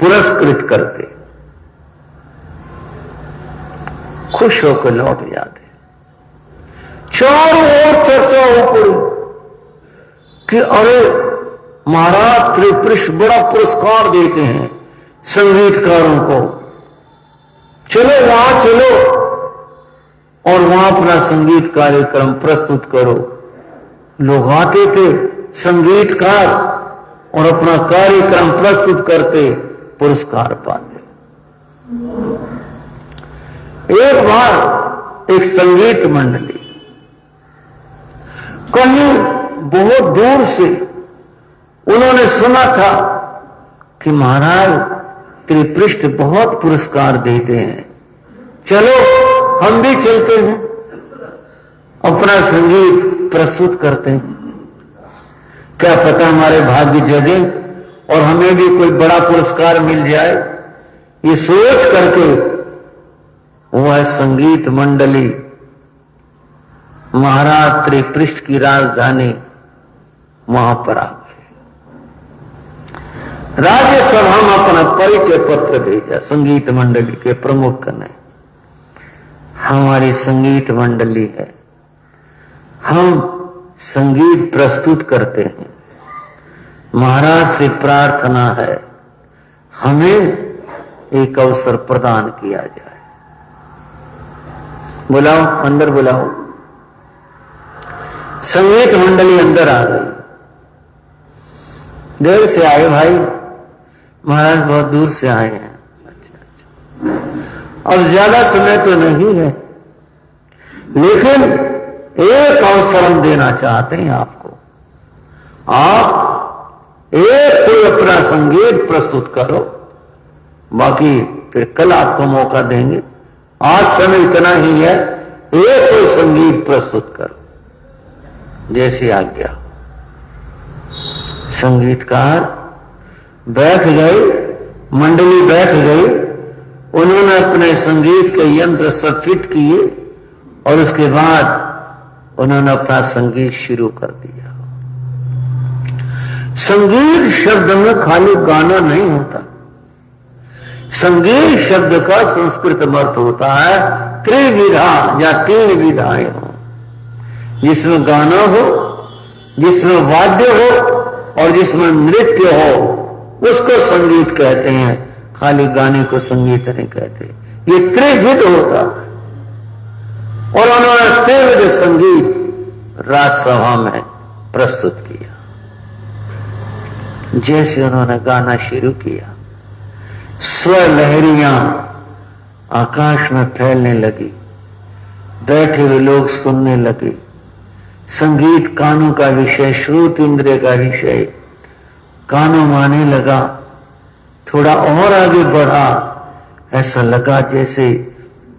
पुरस्कृत करते, खुश होकर लौट जाते। चारों ओर चर्चा हो पड़ी कि अरे महाराज त्रिपृष्ठ बड़ा पुरस्कार देते हैं संगीतकारों को, चलो वहां चलो और वहां अपना संगीत कार्यक्रम प्रस्तुत करो। लोग आते थे संगीतकार और अपना कार्यक्रम प्रस्तुत करते, पुरस्कार पाते। एक बार एक संगीत मंडली कहीं बहुत दूर से उन्होंने सुना था कि महाराज त्रिपृष्ठ बहुत पुरस्कार देते हैं, चलो हम भी चलते हैं, अपना संगीत प्रस्तुत करते हैं। क्या पता हमारे भाग्य जगे और हमें भी कोई बड़ा पुरस्कार मिल जाए। ये सोच करके वह संगीत मंडली महाराज त्रिपृष्ठ की राजधानी वहां पर आ गए। राज्यसभा में अपना परिचय पत्र भेजा संगीत मंडली के प्रमुख ने। हमारी संगीत मंडली है, हम संगीत प्रस्तुत करते हैं, महाराज से प्रार्थना है हमें एक अवसर प्रदान किया जाए। बुलाओ, अंदर बुलाओ। संगीत मंडली अंदर आ गई। देर से आए भाई, महाराज बहुत दूर से आए हैं। अच्छा। अब ज्यादा समय तो नहीं है, लेकिन एक अवसर हम देना चाहते हैं आपको। आप अपना संगीत प्रस्तुत करो, बाकी फिर कल आपको मौका देंगे, आज समय इतना ही है, एक कोई संगीत प्रस्तुत करो। जैसी आज्ञा। संगीतकार बैठ गए, मंडली बैठ गई, उन्होंने अपने संगीत के यंत्र सब फिट किए और उसके बाद उन्होंने अपना संगीत शुरू कर दिया। संगीत शब्द में खाली गाना नहीं होता, संगीत शब्द का संस्कृत अर्थ होता है त्रिविधा या 3 विधाएं हो, जिसमें गाना हो, जिसमें वाद्य हो और जिसमें नृत्य हो, उसको संगीत कहते हैं। खाली गाने को संगीत नहीं कहते, ये त्रिविध होता है। और उन्होंने त्रिविध संगीत राजसभा में प्रस्तुत किया। जैसे उन्होंने गाना शुरू किया, स्वर लहरियां आकाश में फैलने लगी, बैठे हुए लोग सुनने लगे। संगीत कानों का विषय, श्रुत इंद्रिय का विषय कानों में आने लगा। थोड़ा और आगे बढ़ा, ऐसा लगा जैसे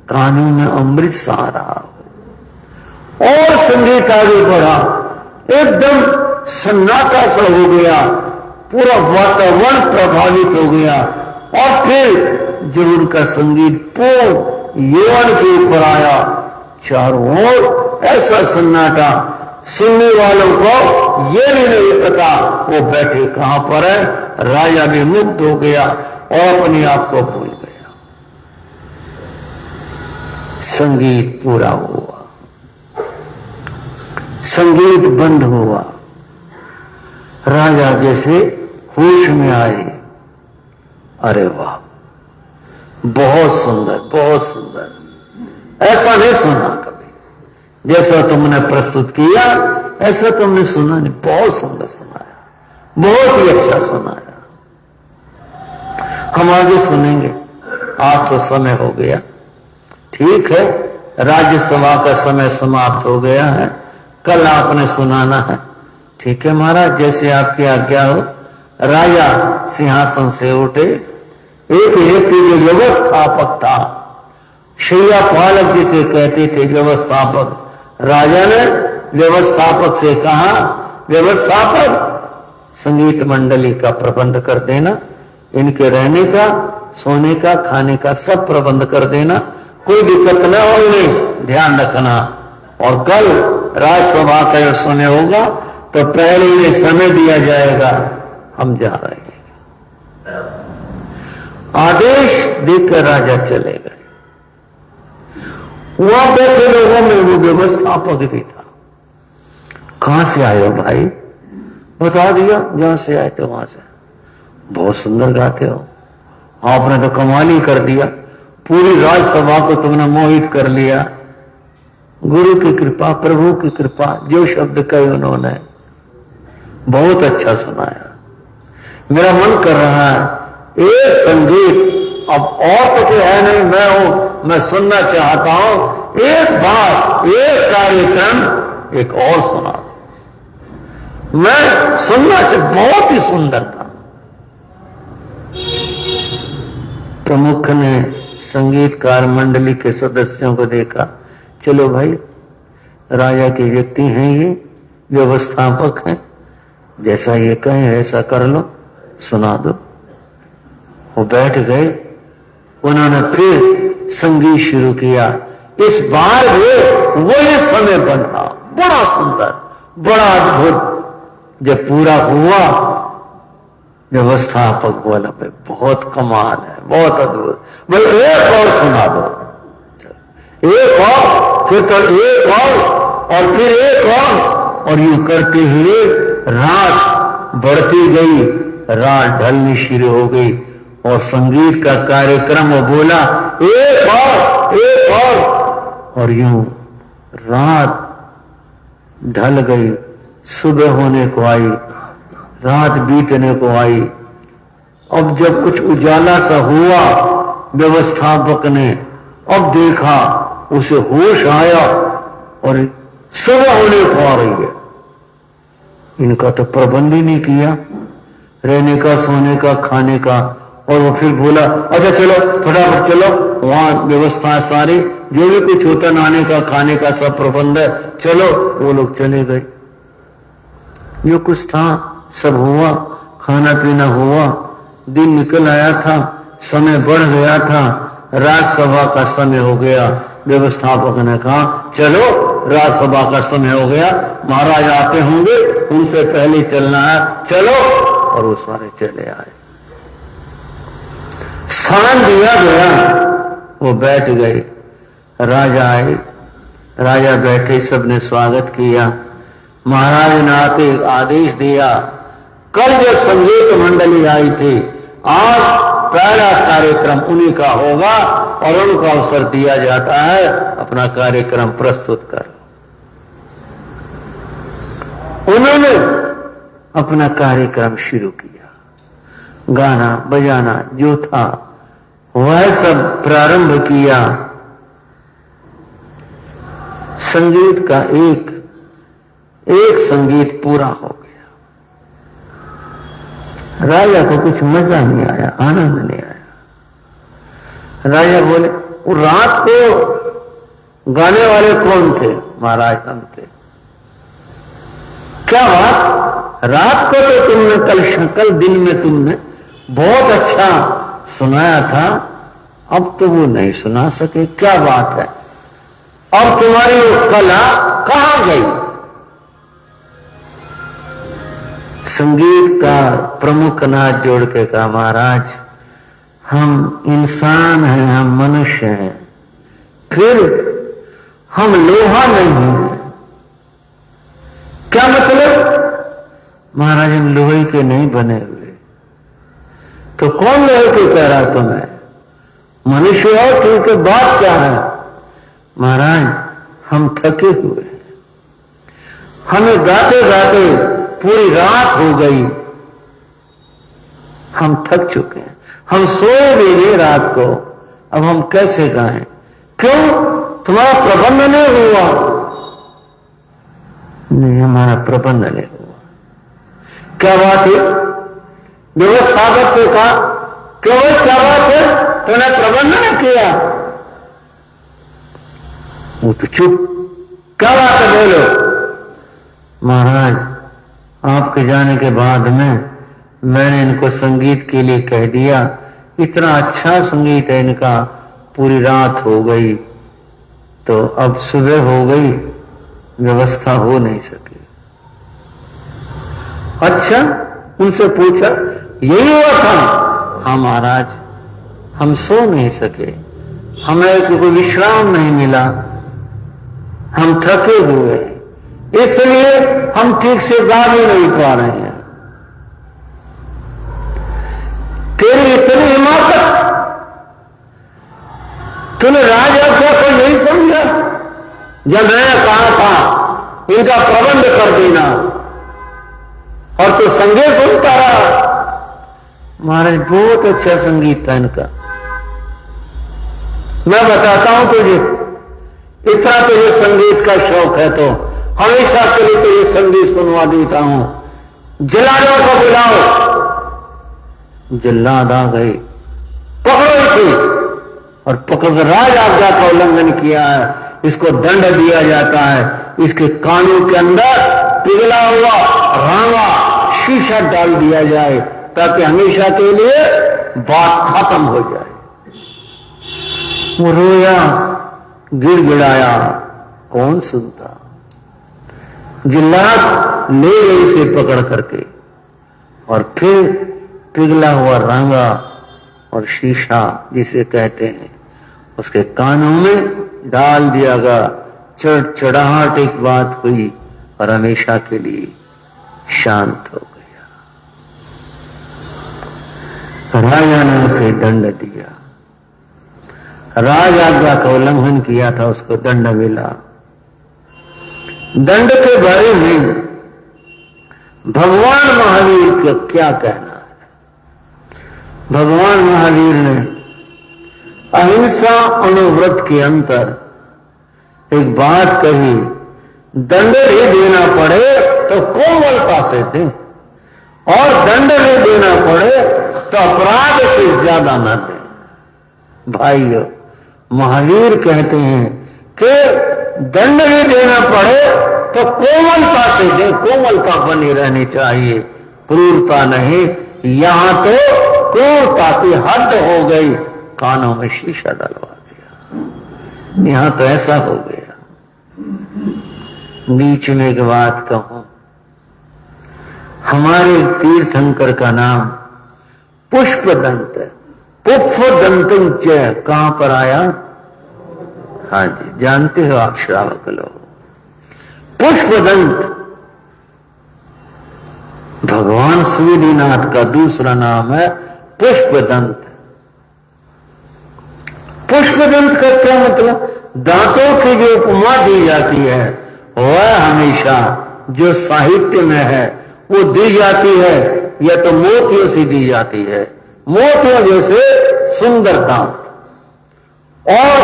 कानों में अमृत सा आ रहा हो। और संगीत आगे बढ़ा, एकदम सन्नाटा सा हो गया, पूरा वातावरण प्रभावित हो गया। और फिर जब उनका संगीत पूर्ण यौवन के ऊपर आया, चारों ओर ऐसा सन्नाटा, सुनने वालों को ये भी नहीं पता वो बैठे कहां पर है। राजा भी मुग्ध हो गया और अपने आप को भूल गया। संगीत पूरा हुआ, संगीत बंद हुआ, राजा जैसे होश में आए। अरे वाह, बहुत सुंदर, बहुत सुंदर, ऐसा नहीं सुना कभी। जैसा तुमने प्रस्तुत किया ऐसा तुमने सुना नहीं, बहुत सुंदर सुनाया, बहुत ही अच्छा सुनाया। हम आगे सुनेंगे, आज तो समय हो गया। ठीक है, राज्यसभा का समय समाप्त हो गया है, कल आपने सुनाना है। ठीक है महाराज, जैसे आपकी आज्ञा हो। राजा सिंहासन से उठे। एक व्यक्ति जो व्यवस्थापक था, शैया पालक जिसे कहते थे, व्यवस्थापक, राजा ने व्यवस्थापक से कहा, व्यवस्थापक संगीत मंडली का प्रबंध कर देना, इनके रहने का, सोने का, खाने का सब प्रबंध कर देना, कोई दिक्कत न हो, इन्हें ध्यान रखना। और कल राज्यसभा का जो समय होगा तो पहले इन्हें समय दिया जाएगा, हम जा रहे हैं। आदेश देकर राजा चले गए। वहां बैठे लोगों में वो व्यवस्थापक भी था। कहां से आए हो भाई? बता दिया, जहां से आए थे वहां से। बहुत सुंदर गाते हो, आपने तो कमाल ही कर दिया, पूरी राज्यसभा को तुमने मोहित कर लिया। गुरु की कृपा, प्रभु की कृपा, जो शब्द कहे उन्होंने, बहुत अच्छा सुनाया। मेरा मन कर रहा है एक संगीत, अब और तो कोई है नहीं, मैं हूं, मैं सुनना चाहता हूं, एक बार एक कार्यक्रम एक और सुना दो, मैं सुनना चाहता, बहुत ही सुंदर था। प्रमुख ने संगीतकार मंडली के सदस्यों को देखा, चलो भाई, राजा के व्यक्ति हैं ये, व्यवस्थापक हैं, जैसा ये कहें ऐसा कर लो, सुना दो। वो बैठ गए, उन्होंने फिर संगीत शुरू किया। इस बार भी वही समय बना, बड़ा सुंदर, बड़ा अद्भुत। जब पूरा हुआ, व्यवस्थापक बोला, भाई बहुत कमाल है, बहुत अद्भुत, भाई एक और सुना दो, एक और, फिर तो एक और फिर एक और यूं करते हुए रात बढ़ती गई, रात ढलनी शुरू हो गई और संगीत का कार्यक्रम वो बोला, एक और यूं रात ढल गई, सुबह होने को आई, रात बीतने को आई। अब जब कुछ उजाला सा हुआ, व्यवस्थापक ने अब देखा, उसे होश आया और सुबह होने को आ रही है। इनका तो प्रबंध ही नहीं किया, रहने का, सोने का, खाने का। और वो फिर बोला अच्छा चलो फटाफट चलो, वहां व्यवस्था सारी जो भी कुछ होता नहाने का, खाने का सब प्रबंध है, चलो। वो लोग चले गए। जो कुछ था सब हुआ, खाना पीना हुआ, दिन निकल आया था, समय बढ़ गया था, राजसभा का समय हो गया। व्यवस्थापक ने कहा चलो राजसभा का समय हो गया, महाराज आते होंगे, उनसे पहले चलना है, चलो। और वो सारे चले आए, स्थान दिया गया, वो बैठ गए। राजा आए, राजा बैठे, सबने स्वागत किया। महाराज ने आके आदेश दिया, कल जो संगीत मंडली आई थी, आज पहला कार्यक्रम उन्हीं का होगा और उनका अवसर दिया जाता है, अपना कार्यक्रम प्रस्तुत कर। उन्होंने अपना कार्यक्रम शुरू किया, गाना बजाना जो था वह सब प्रारंभ किया। संगीत का एक संगीत पूरा हो गया। राजा को कुछ मजा नहीं आया, आनंद नहीं आया। राजा बोले वो रात को गाने वाले कौन थे? महाराज हम थे। क्या बात, रात को तो तुमने कल दिन में तुमने बहुत अच्छा सुनाया था, अब तो वो नहीं सुना सके, क्या बात है? अब तुम्हारी वो कला कहां गई? संगीत का प्रमुख नाच जोड़ के कहा, महाराज हम इंसान हैं, हम मनुष्य हैं, फिर हम लोहा नहीं हैं। क्या मतलब? महाराज हम लोहे के नहीं बने हुए। तो कौन लोहे के कह रहा तुम्हें? मनुष्य हो तो उसके बात क्या है? महाराज हम थके हुए हैं, हमें गाते गाते पूरी रात हो गई, हम थक चुके हैं, हम सोए भी नहीं रात को, अब हम कैसे गाएं? क्यों? तुम्हारा प्रबंध नहीं हुआ? नहीं, हमारा प्रबंध नहीं हुआ। क्या बात है? व्यवस्थापक से कहा क्यों, क्या बात है, तुमने प्रबंध नहीं किया? वो तो चुप। क्या बात है, बोलो। महाराज आपके जाने के बाद में मैंने इनको संगीत के लिए कह दिया, इतना अच्छा संगीत है इनका, पूरी रात हो गई, तो अब सुबह हो गई, व्यवस्था हो नहीं सकी। अच्छा, उनसे पूछा यही हुआ था? हाँ महाराज, हम सो नहीं सके, हमें कोई विश्राम नहीं मिला, हम थके हुए, इसलिए हम ठीक से गा भी नहीं पा रहे हैं। तेरी इतनी हिम्मत, तूने राजा को नहीं समझा? जब मैंने कहा था इनका प्रबंध कर देना और तू संगीत सुनता रहा। महाराज बहुत अच्छा संगीत था इनका, मैं बताता हूं तुझे, इतना तुझे संगीत का शौक है तो हमेशा के लिए तो ये संगीत सुनवा देता हूं। जल्लादों को बुलाओ। जल्लाद आ गए, पकड़ो इसे, और पकड़कर राज आज्ञा का उल्लंघन किया है, इसको दंड दिया जाता है, इसके कानों के अंदर पिघला हुआ रांगा शीशा डाल दिया जाए ताकि हमेशा के लिए बात खत्म हो जाए। वो रोया, गिड़गिड़ाया, कौन सुनता? जिल्लात ले गए उसे पकड़ करके, और फिर पिघला हुआ रांगा और शीशा जिसे कहते हैं उसके कानों में डाल दिया गया। चढ़चढ़ाहट एक बात हुई और हमेशा के लिए शांत हो गया। राजा ने उसे दंड दिया, राज आज्ञा का उल्लंघन किया था, उसको दंड मिला। दंड के बारे में भगवान महावीर का क्या कहना है? भगवान महावीर ने अहिंसा अनुव्रत के अंतर एक बात कही, दंड भी देना पड़े तो कोमलता से दे, और दंड भी तो अपराध से ज्यादा न दें। भाइयों, महावीर कहते हैं कि दंड भी देना पड़े तो कोमलता से दे, कोमलता बनी रहनी चाहिए, क्रूरता नहीं। यहां तो क्रूरता की हद हो गई, कानों में शीशा डलवा दिया। यहां तो ऐसा हो गया। बीच में एक बात कहूं, हमारे तीर्थंकर का नाम पुष्पदंत है। पुष्पदंत कहां पर आया? हाँ जी, जानते हो आप श्रावक लोग। पुष्पदंत भगवान सूर्यनाथ का दूसरा नाम है पुष्पदंत। पुष्पदंत का क्या मतलब? दांतों की जो उपमा दी जाती है वह हमेशा जो साहित्य में है वो दी जाती है या तो मोतियों से दी जाती है, मोतियों जैसे सुंदर दांत। और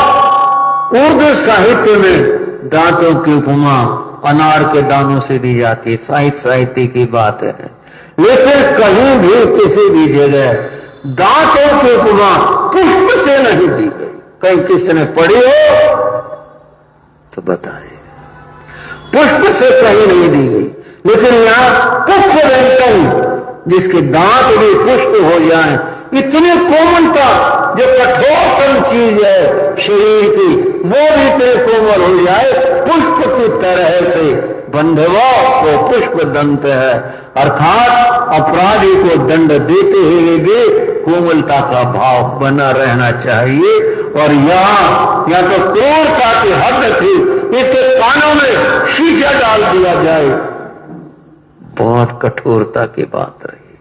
उर्दू साहित्य में दांतों की उपमा अनार के दानों से दी जाती है, साहित्य की बात है। लेकिन कहीं भी किसी भी जगह दांतों की उपमा पुष्प से नहीं दी गई। कहीं किसी ने पढ़ी हो तो बताइए। पुष्प से कहीं नहीं दी गई, लेकिन यहां पुष्पदंतम, जिसके दांत भी पुष्प हो जाए, इतनी कोमलता, जो कठोरतम चीज है शरीर की वो भी इतने कोमल हो जाए पुष्प की तरह से। बंधवा वो पुष्प दंत है, अर्थात अपराधी को दंड देते हुए भी कोमलता का भाव बना रहना चाहिए। और यहाँ तो क्रूरता की हद थी, इसके कानों में शीशा डाल दिया जाए, बहुत कठोरता की बात रही।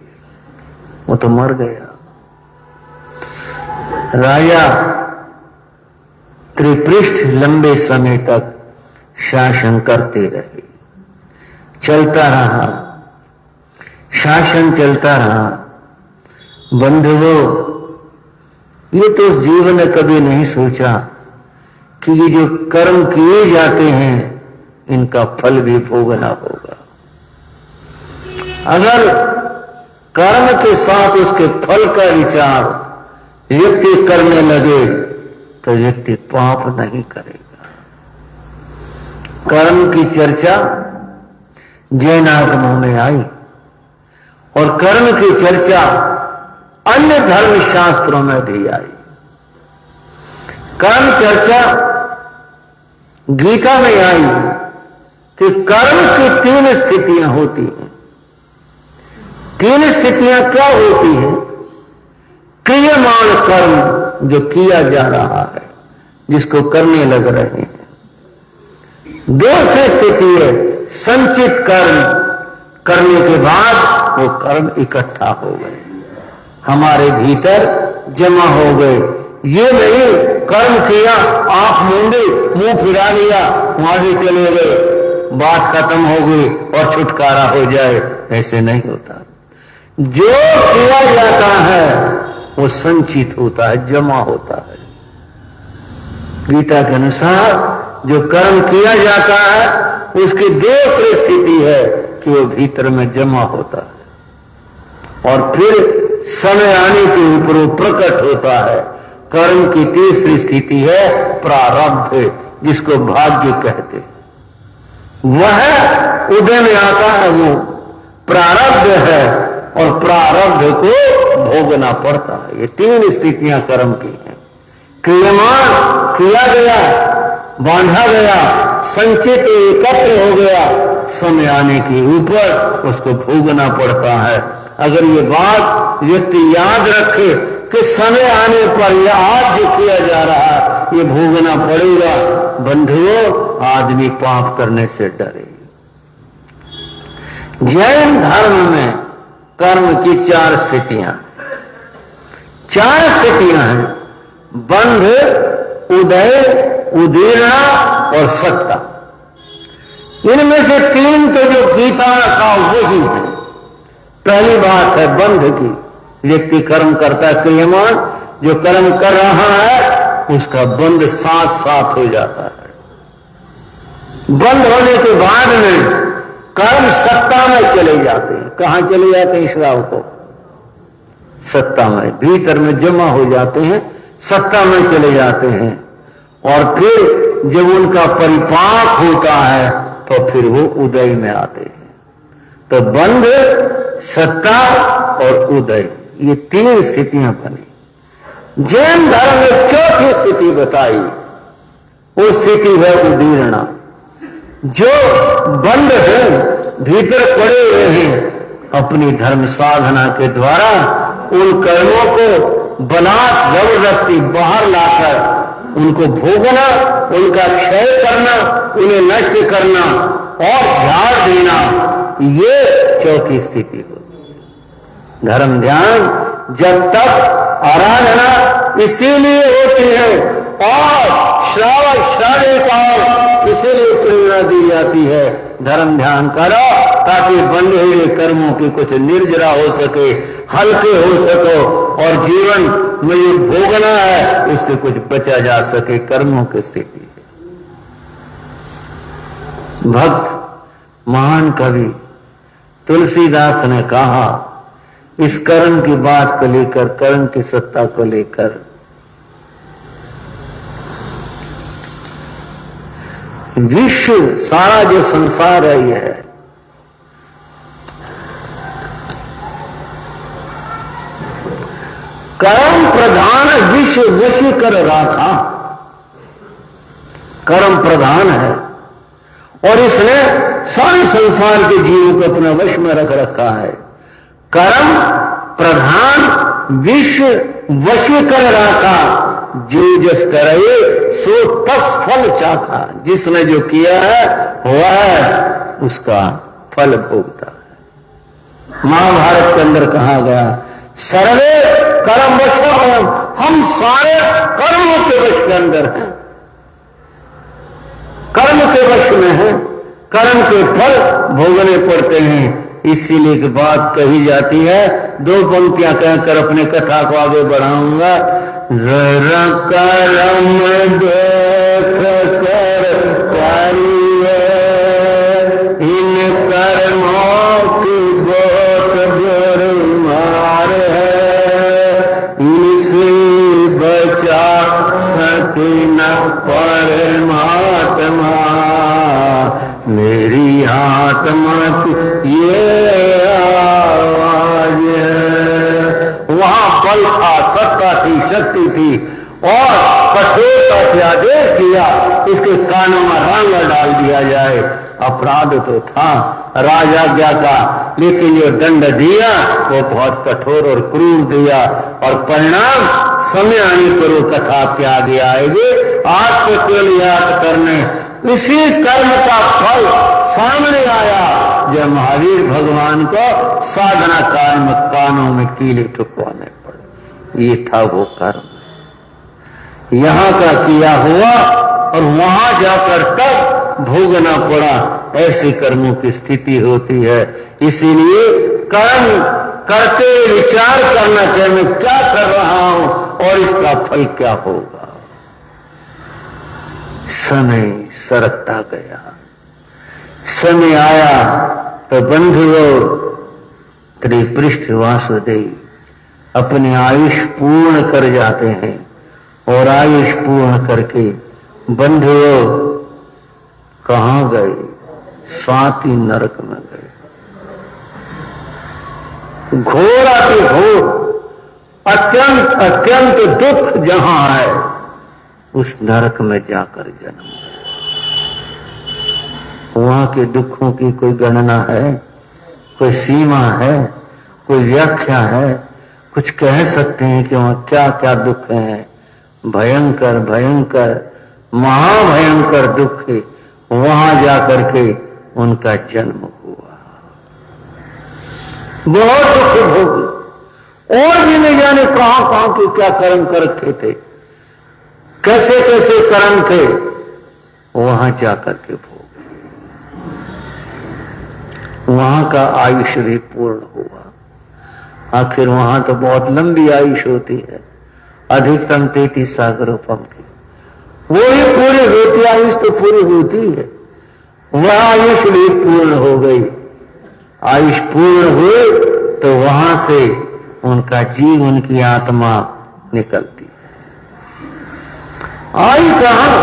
वो तो मर गया। राजा त्रिपृष्ठ लंबे समय तक शासन करते रहे, चलता रहा, शासन चलता रहा। बंधुओं, ये तो उस जीवन ने कभी नहीं सोचा कि ये जो कर्म किए जाते हैं इनका फल भी भोगना होगा। अगर कर्म के साथ उसके फल का विचार व्यक्ति करने लगे तो व्यक्ति पाप नहीं करेगा। कर्म की चर्चा जैनागमों में आई और कर्म की चर्चा अन्य धर्म शास्त्रों में भी आई। कर्म चर्चा गीता में आई कि कर्म की 3 स्थितियां होती हैं। 3 स्थितियां क्या होती हैं? क्रियमाण कर्म, जो किया जा रहा है, जिसको करने लग रहे हैं। दूसरी स्थिति है संचित कर्म, करने के बाद वो कर्म इकट्ठा हो गए, हमारे भीतर जमा हो गए। ये नहीं कर्म किया, आंख मूंदी, मुंह फिरा लिया, वहां से चले गए, बात खत्म हो गई और छुटकारा हो जाए, ऐसे नहीं होता। जो किया जाता है वो संचित होता है, जमा होता है। गीता के अनुसार जो कर्म किया जाता है उसकी दूसरी स्थिति है कि वो भीतर में जमा होता है और फिर समय आने के ऊपर वो प्रकट होता है। कर्म की तीसरी स्थिति है प्रारब्ध, जिसको भाग्य कहते हैं। वह उदय में आता है, वो प्रारब्ध है और प्रारब्ध को भोगना पड़ता है। ये 3 स्थितियां कर्म की हैं। क्रियमान किया गया, बांधा गया, संचित एकत्र हो गया, समय आने के ऊपर उसको भोगना पड़ता है। अगर ये बात व्यक्ति याद रखे कि समय आने पर यह आज जो किया जा रहा है ये भोगना पड़ेगा, बंधुओं, आदमी पाप करने से डरे। जैन धर्म में कर्म की 4 स्थितियां हैं: बंध, उदय, उदीर्णा और सत्ता। इनमें से 3 तो जो गीता का वही है। पहली बात है बंध की, व्यक्ति कर्म करता है, क्रियमान जो कर्म कर रहा है उसका बंध साथ साथ हो जाता है। बंद होने के बाद में कर्म सत्ता में चले जाते हैं। कहां चले जाते हैं? ईश्वर को सत्ता में, भीतर में जमा हो जाते हैं, सत्ता में चले जाते हैं, और फिर जब उनका परिपाक होता है तो फिर वो उदय में आते हैं। तो बंध, सत्ता और उदय, ये 3 स्थितियां बनी। जैन धर्म में चौथी स्थिति बताई, वो स्थिति है उदीर्णा। जो बंद है, भीतर पड़े हुए हैं, अपनी धर्म साधना के द्वारा उन कर्मों को बलात् जबरदस्ती बाहर लाकर उनको भोगना, उनका क्षय करना, उन्हें नष्ट करना और झाड़ देना, ये चौथी स्थिति होती। धर्म ध्यान जब तक आराधना इसीलिए होती है और श्रावण काल इसीलिए प्रेरणा दी जाती है, धर्म ध्यान करो ताकि बंधे हुए कर्मों की कुछ निर्जरा हो सके, हल्के हो सको, और जीवन में जो भोगना है उससे कुछ बचा जा सके, कर्मों की स्थिति। भक्त महान कवि तुलसीदास ने कहा, इस कर्म की बात को लेकर, कर्म की सत्ता को लेकर, विश्व सारा जो संसार है ये है, कर्म प्रधान विश्व वशी कर रखा, कर्म प्रधान है और इसने सारे संसार के जीवों को अपने वश में रख रखा है। कर्म प्रधान विश्व वशी कर रखा, जो जस करे सो तस फल चाखा, जिसने जो किया है वह उसका फल भोगता है। महाभारत के अंदर कहा गया, सर्वे कर्म वश, हम सारे कर्मों के वश के अंदर हैं, कर्म के वश में हैं, कर्म के फल भोगने पड़ते हैं। इसीलिए की बात कही जाती है, 2 पंक्तियां कहकर अपने कथा को आगे बढ़ाऊंगा। जरा कर्म देख कर करिए, इन कर्मों की बहुत दुर्मार है, इनसे बचा सके न परमात्मा, मेरी आत्मा की ये आवाज है। वहां बल था, सत्ता थी, शक्ति थी और कठोरता से आदेश दिया, इसके कानों में रंग डाल दिया जाए। अपराध तो था राजाज्ञा का, लेकिन जो दंड दिया वो बहुत कठोर और क्रूर दिया, और परिणाम समय आने पर वो कथा के आगे आएगी। आज को केवल याद करने इसी कर्म का फल सामने आया जब महावीर भगवान को साधना काल में कानों में कीले ठुकवाने पड़े। ये था वो कर्म, यहाँ का किया हुआ और वहां जाकर तब भोगना पड़ा। ऐसे कर्मों की स्थिति होती है। इसीलिए कर्म करते विचार करना चाहिए, मैं क्या कर रहा हूं और इसका फल क्या होगा। समय सरकता गया, समय आया तो बंधुओं त्रिपृष्ठ वासुदेव अपने आयुष पूर्ण कर जाते हैं, और आयुष पूर्ण करके बंधुओं कहां गए? साती नरक में गए। घोर अति घोर, अत्यंत अत्यंत दुख जहां है उस नरक में जाकर जन्म। वहां के दुखों की कोई गणना है, कोई सीमा है, कोई व्याख्या है? कुछ कह सकते हैं कि वहां क्या क्या दुख है? भयंकर भयंकर महाभयंकर दुख है। वहां जाकर के उनका जन्म हुआ, बहुत दुख भोगे, और भी नहीं जाने कहां कहां के क्या कर्म कर रखे थे, कैसे कैसे कर्म थे, वहां जाकर के भोगे। वहां का आयुष भी पूर्ण हुआ। आखिर वहां तो बहुत लंबी आयुष होती है, अधिकतम 33 सागरोपम की, वो ही पूरी होती, आयुष तो पूरी होती है। वह आयुष भी पूर्ण हो गई। आयुष पूर्ण हुए तो वहां से उनका जीव, उनकी आत्मा निकलती है। आई कहां?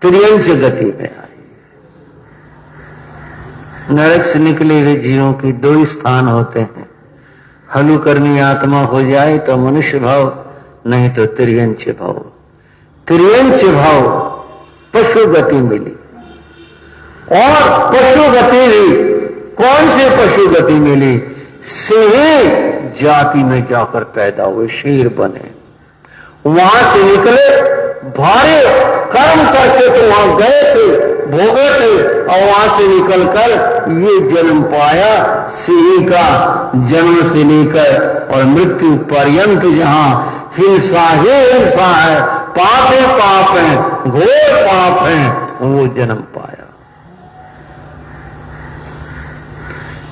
त्रियंच गति में आई। नरक से निकले हुए जीवों की दो स्थान होते हैं। हलु करनी आत्मा हो जाए तो मनुष्य भाव, नहीं तो त्रियंच भाव। त्रियंच भाव पशु गति मिली। और पशु गति भी कौन से पशु गति मिली? सिंह जाति में जाकर पैदा हुए, शेर बने। वहां से निकले, भारे कर्म करके तो वहां गए थे, भोगे थे, और वहां से निकलकर ये जन्म पाया। सिंह का जन्म से लेकर और मृत्यु पर्यंत जहां हिंसा ही हिंसा है, पाप ही पाप है, घोर पाप है, वो जन्म पाया।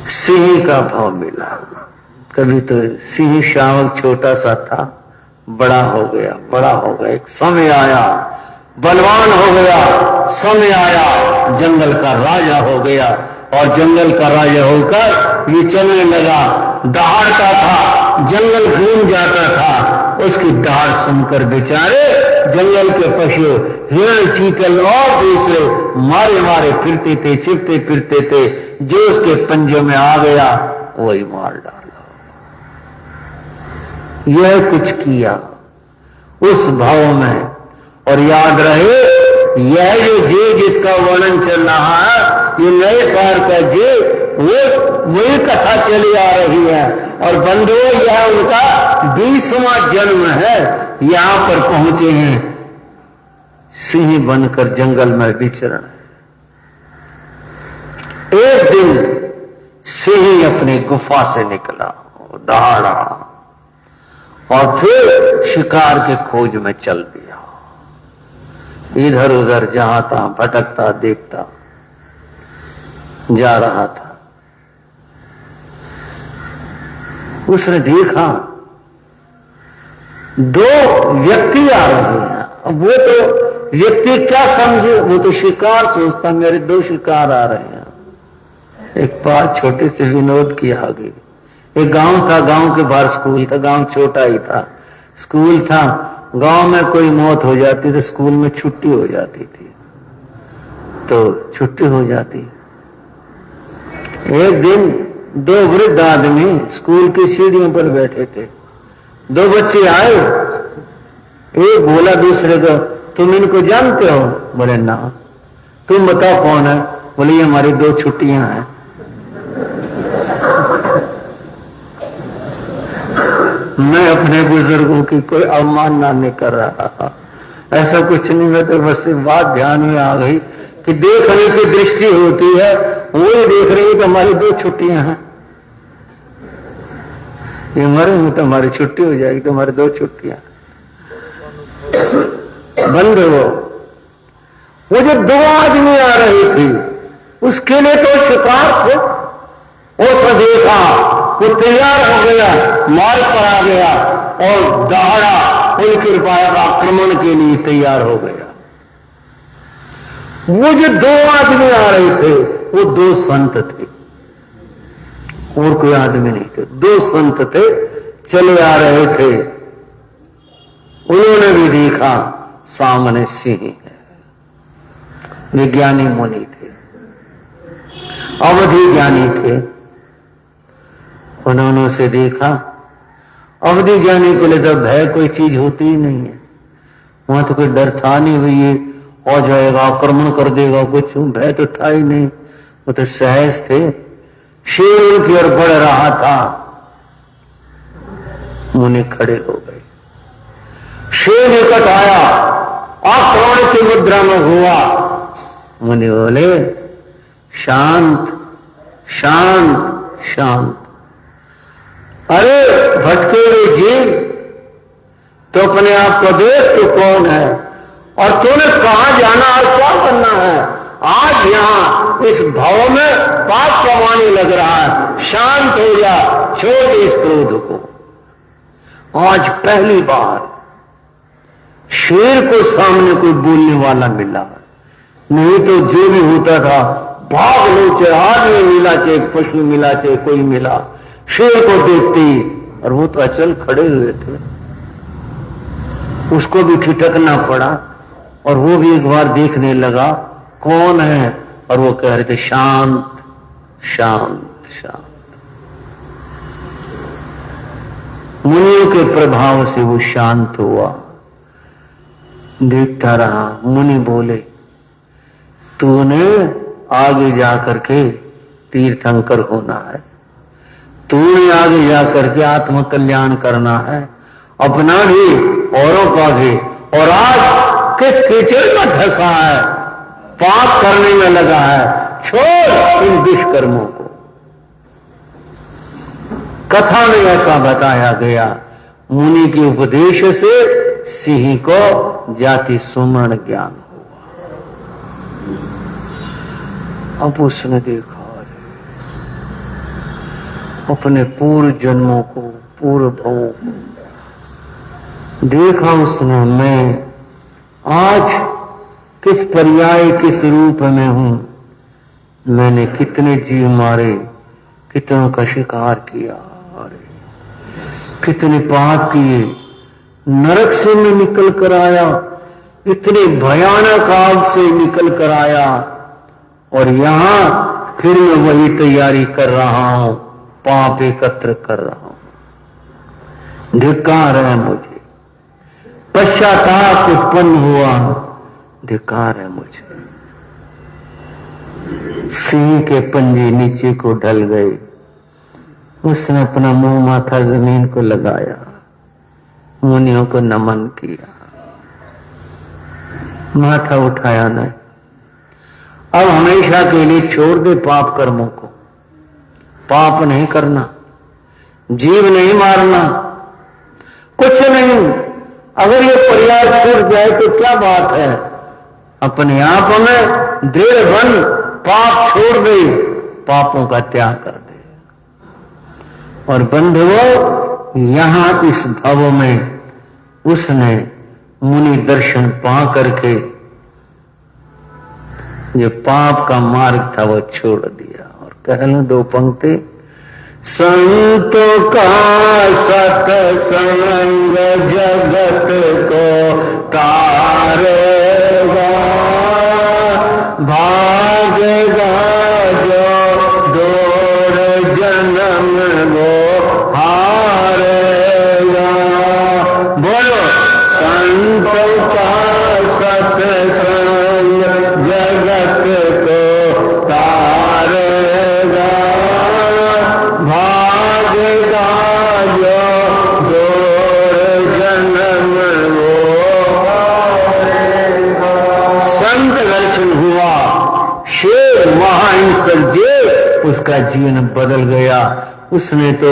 सिंह का भाव मिला। कभी तो सिंह शावक छोटा सा था, बड़ा हो गया, बड़ा हो गया। एक समय आया, बलवान हो गया। समय आया, जंगल का राजा हो गया। और जंगल का राजा होकर ये चलने लगा, दहाड़ता था, जंगल घूम जाता था। उसकी दहाड़ सुनकर बेचारे जंगल के पशु, हिरण, चीतल और दूसरे मारे मारे फिरते थे, छिपते फिरते थे। जो उसके पंजों में आ गया वही मार डाला। यह कुछ किया उस भाव में। और याद रहे, यह जो जे जिसका वर्णन चल रहा है, ये नए साल का जे, वो वही कथा चली आ रही है। और बंधुओं, यह उनका 20वां जन्म है। यहां पर पहुंचे हैं, सिंह बनकर जंगल में विचरण। एक दिन सिंह अपनी गुफा से निकला, दहाड़ा, और फिर शिकार के खोज में चल दिया। इधर उधर जहां तहां भटकता देखता जा रहा था। उसने देखा दो व्यक्ति आ रहे हैं। अब वो तो व्यक्ति क्या समझे, वो तो शिकार सोचता, मेरे दो शिकार आ रहे हैं। एक बार छोटे से विनोद की आ गई। एक गांव था, गांव के बाहर स्कूल था। गांव छोटा ही था, स्कूल था। गांव में कोई मौत हो जाती तो स्कूल में छुट्टी हो जाती थी, तो छुट्टी हो जाती। एक दिन दो वृद्ध आदमी स्कूल की सीढ़ियों पर बैठे थे। दो बच्चे आए। एक बोला दूसरे को, तुम इनको जानते हो? बोले ना। तुम बताओ कौन है? बोले ये हमारी दो छुट्टियां हैं। मैं अपने बुजुर्गों की कोई अवमानना नहीं कर रहा, ऐसा कुछ नहीं। मैं तो बस एक बात ध्यान में आ गई कि देखने की दृष्टि होती है, वो देख रही है कि हमारी दो छुट्टियां हैं। ये मरेंगे तो हमारी छुट्टी हो जाएगी, तो हमारी दो छुट्टियां बंद हो। वो जो दो आदमी आ रही थी, उसके लिए तो शिकार थे। उसने देखा, वो तैयार हो गया, मार्ग पर आ गया और दहाड़ा उनके आक्रमण के लिए तैयार हो गया। वो जो दो आदमी आ रहे थे, वो दो संत थे, और कोई आदमी नहीं थे। दो संत थे, चले आ रहे थे। उन्होंने भी देखा सामने सिंह है। विज्ञानी मुनि थे, अवधि ज्ञानी थे। उन्होंने उसे देखा। अवधि ज्ञानी को लगा भय कोई चीज होती ही नहीं है। वहां तो कोई डर था नहीं, भाई ये हो जाएगा, आक्रमण कर देगा, कुछ भय तो था ही नहीं। वो तो सहज थे। शेर की ओर बढ़ रहा था, मुनि खड़े हो गए। शेर निकट आया, आक्रमण की मुद्रा में हुआ। मुनि बोले, शांत शांत शांत। अरे भटके हुए जीव, तो अपने आप को देख, तू कौन है और तूने कहां जाना और क्या करना है। आज यहां इस भाव में पाप कमाने लग रहा है। शांत हो जा, छोड़ दे इस क्रोध को। आज पहली बार शेर को सामने कोई बोलने वाला मिला, नहीं तो जो भी होता था भाग लो, चाहे आदमी मिला, चाहे पशु मिला, चाहे कोई मिला, शेर को देखते ही और वो तो अचल खड़े हुए थे। उसको भी ठिठकना पड़ा और वो भी एक बार देखने लगा कौन है, और वो कह रहे थे शांत शांत शांत। मुनियों के प्रभाव से वो शांत हुआ, देखता रहा। मुनि बोले, तूने आगे जाकर के तीर्थंकर होना है, तूने आगे जाकर के आत्म कल्याण करना है, अपना भी औरों का भी। और आज किस कीचड़ में धंसा है, पाप करने में लगा है, छोड़ इन दुष्कर्मों को। कथा में ऐसा बताया गया, मुनि के उपदेश से सिंह को जाति सुमरण ज्ञान हुआ। अब उसने देखा अपने पूर्व जन्मों को, पूर्व भवों को देखा उसने। मैं आज किस पर्याय किस रूप में हूं, मैंने कितने जीव मारे, कितनों का शिकार किया, कितने पाप किए, नरक से मैं निकल कर आया, इतने भयानक आग से निकल कर आया, और यहां फिर मैं वही तैयारी कर रहा हूं, पाप एकत्र कर रहा हूं। धिक्कार है मुझे, पश्चाताप उत्पन्न हुआ, धिक्कार है मुझे। सिंह के पंजे नीचे को ढल गए, उसने अपना मुंह माथा जमीन को लगाया, मुनियों को नमन किया, माथा उठाया नहीं। अब हमेशा के लिए छोड़ दे पाप कर्मों को, पाप नहीं करना, जीव नहीं मारना, कुछ नहीं। अगर ये पर्याय छूट जाए तो क्या बात है, अपने आप में दृढ़ बन, पाप छोड़ दे, पापों का त्याग कर दे। और बंधुओं, यहां इस भव में उसने मुनि दर्शन पा करके जो पाप का मार्ग था वो छोड़ दिया। और कह लो दो पंक्ति, संतों का सत्संग जगत को तारेगा, भागेगा जो दौड़ जन्म वो हारेगा। बोलो, संतों का सत्संग जगत को तारेगा, भागेगा जो दौड़ जन्म वो हारेगा। संत दर्शन हुआ, शेर महाहिंसक जे, उसका जीवन बदल गया। उसने तो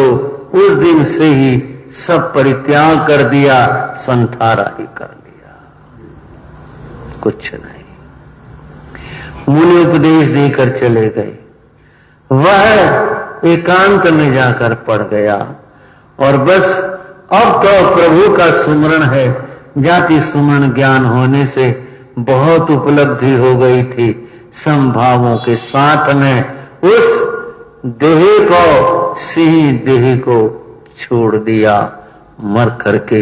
उस दिन से ही सब परित्याग कर दिया, संसारा ही कर लिया, कुछ नहीं। मुनि उपदेश देकर चले गए, वह एकांत में जाकर पड़ गया। और बस अब तो प्रभु का सुमरण है। जाति सुमरण ज्ञान होने से बहुत उपलब्धि हो गई थी। संभावों के साथ में उस देह को, सिंह देह को छोड़ दिया, मर करके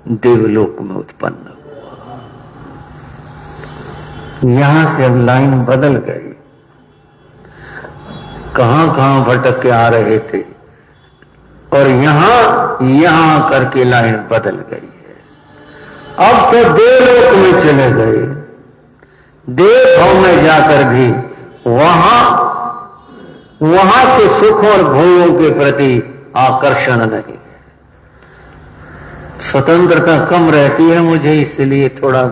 देवलोक में उत्पन्न हुआ। यहां से अब लाइन बदल गई, कहां कहां भटक के आ रहे थे और यहां करके लाइन बदल गई है। अब तो देवलोक में चले गए, देवभाव में जाकर भी वहां के सुख और भोगों के प्रति आकर्षण नहीं है। स्वतंत्रता कम रहती है मुझे, इसलिए थोड़ा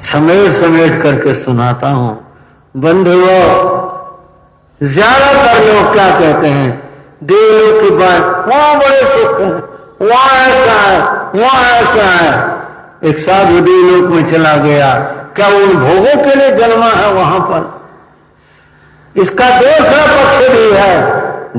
समेट करके सुनाता हूं। बंधुओं, ज्यादातर लोग क्या कहते हैं, देवलोक की बात, वहां बड़े सुख है, वहां ऐसा है, वहां ऐसा है। एक साधु देवलोक में चला गया, क्या उन भोगों के लिए जन्मा है वहां पर? इसका दूसरा पक्ष भी है,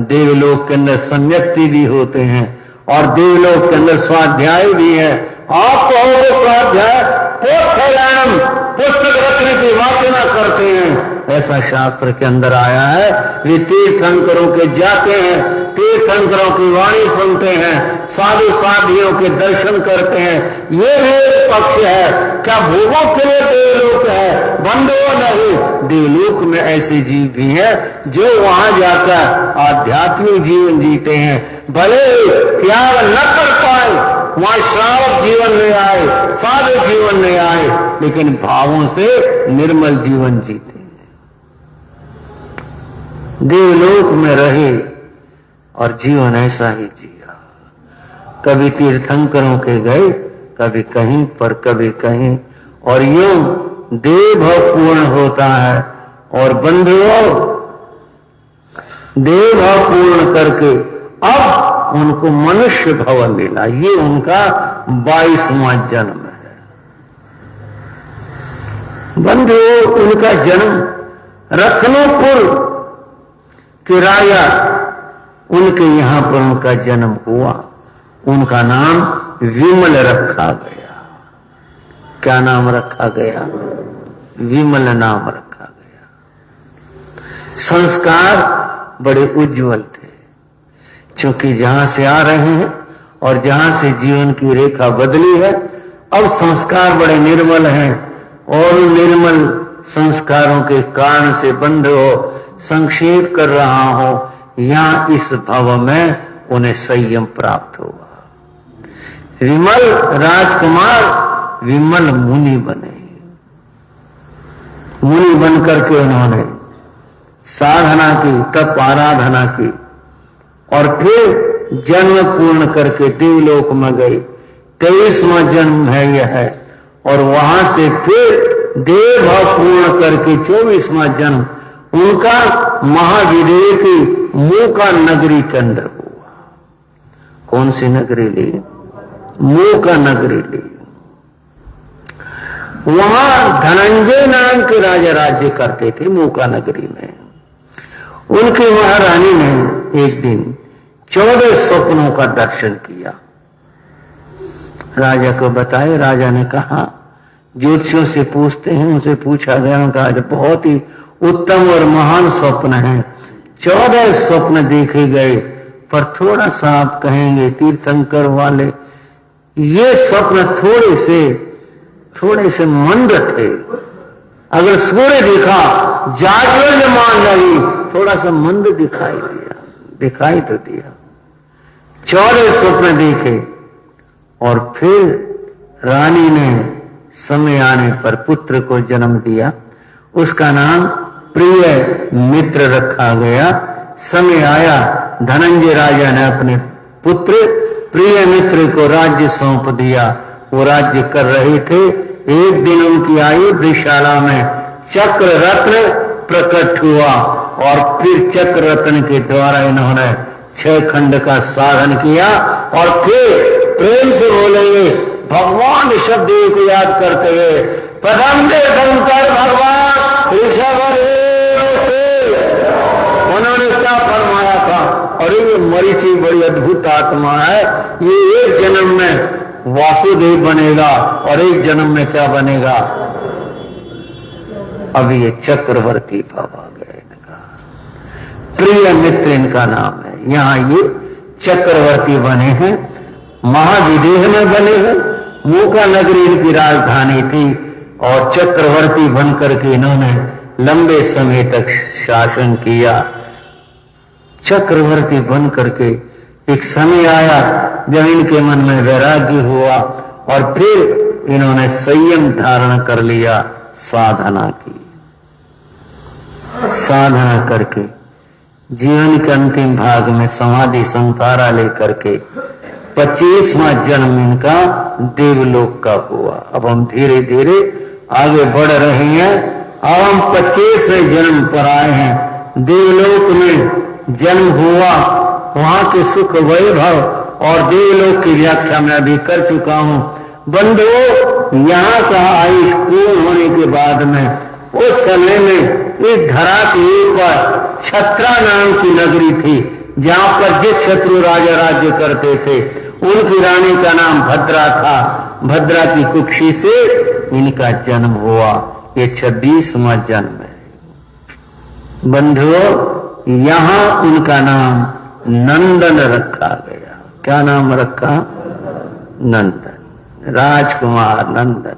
देवलोक के अंदर सम्यक्ति भी होते हैं और देवलोक के अंदर स्वाध्याय भी है। आप कहोगे स्वाध्याय, पोथरायणम पुस्तक रत्न की वाचना करते हैं, ऐसा शास्त्र के अंदर आया है। वे तीर्थंकरों के जाते हैं, तीर्थंकरों की वाणी सुनते हैं, साधु साधियों के दर्शन करते हैं। ये भी एक पक्ष है। क्या भोगों के लिए देवलोक है? बंधुओं नहीं, देवलोक में ऐसे जीव भी हैं जो वहां जाकर आध्यात्मिक जीवन जीते हैं। भले त्याग न कर पाए, वहां श्रावक जीवन में आए, साधु जीवन में आए, लेकिन भावों से निर्मल जीवन जीते हैं। देवलोक में रहे और जीवन ऐसा ही जिया। कभी तीर्थंकरों के गए, कभी कहीं पर, कभी कहीं, और यूं देव भाव पूर्ण होता है। और बंधुओं, देव भाव पूर्ण करके अब उनको मनुष्य भवन मिला। ये उनका 22वां जन्म है। बंधुओं, उनका जन्म रत्नोपुर के राजा, उनके यहां पर उनका जन्म हुआ। उनका नाम विमल रखा गया। क्या नाम रखा गया? विमल नाम रखा गया। संस्कार बड़े उज्जवल थे, क्योंकि जहां से आ रहे हैं और जहां से जीवन की रेखा बदली है, अब संस्कार बड़े निर्मल हैं। और निर्मल संस्कारों के कारण से बंधुओं, संक्षेप कर रहा हूं, यहां इस भव में उन्हें संयम प्राप्त हुआ। विमल राजकुमार विमल मुनि बने। मुनि बनकर के उन्होंने साधना की, तप आराधना की, और फिर जन्म पूर्ण करके देवलोक में गए। 23वां जन्म है यह है। और वहां से फिर देव भाव पूर्ण करके 24वां जन्म उनका महाविदेह की मूका नगरी के अंदर हुआ। कौन सी नगरी ली? मूका नगरी ली। वहां धनंजय नाम के राजा राज्य करते थे मूका नगरी में। उनकी महारानी ने एक दिन 14 स्वप्नों का दर्शन किया। राजा को बताए। राजा ने कहा, ज्योतिषियों से पूछते हैं, उनसे पूछा गया, कहा बहुत ही उत्तम और महान स्वप्न है। 14 स्वप्न देखे गए, पर थोड़ा सा आप कहेंगे तीर्थंकर वाले, ये स्वप्न थोड़े से मंद थे। अगर सूर्य दिखा, जाज्वल्यमान नहीं, थोड़ा सा मंद दिखाई तो दिया। 14 स्वप्न देखे और फिर रानी ने समय आने पर पुत्र को जन्म दिया। उसका नाम प्रिय मित्र रखा गया। समय आया, धनंजय राजा ने अपने पुत्र प्रिय मित्र को राज्य सौंप दिया। वो राज्य कर रहे थे। एक दिन उनकी आयुधशाला में चक्र रत्न प्रकट हुआ और फिर चक्र रत्न के द्वारा इन्होंने 6 खंड का साधन किया। और फिर प्रेम से बोलेंगे भगवान शब्द को याद करते हुए, प्रथम शंकर भगवान ऋषभ। उन्होंने क्या फरमाया था? और ये मरीचि बड़ी अद्भुत आत्मा है। ये एक जन्म में वासुदेव बनेगा और एक जन्म में क्या बनेगा? अभी ये चक्रवर्ती भव आ गए। इनका प्रिय मित्र इनका नाम है। यहां ये चक्रवर्ती बने हैं, महाविदेह में बने हैं। मूका नगरी इनकी राजधानी थी और चक्रवर्ती बनकर के इन्होंने लंबे समय तक शासन किया। चक्रवर्ती बन करके एक समय आया जब इनके मन में वैराग्य हुआ और फिर इन्होंने संयम धारण कर लिया, साधना की। साधना करके जीवन के अंतिम भाग में समाधि संसारा लेकर के 25वां जन्म इनका देवलोक का हुआ। अब हम धीरे धीरे आगे बढ़ रहे हैं। अब हम 25वें जन्म पर आए हैं। देवलोक में जन्म हुआ, वहां के सुख वैभव और देवलोक की व्याख्या मैं अभी कर चुका हूं। बंधुओं, यहाँ का आयुष पूर्ण होने के बाद में उस समय में इस धरा के ऊपर छत्रा नाम की नगरी थी, जहां पर जिस शत्रु राजा राज्य करते थे उनकी रानी का नाम भद्रा था। भद्रा की कुक्षी से इनका जन्म हुआ। ये 26वां जन्म है। बंधुओं, यहां उनका नाम नंदन रखा गया। क्या नाम रखा? नंदन, राजकुमार नंदन।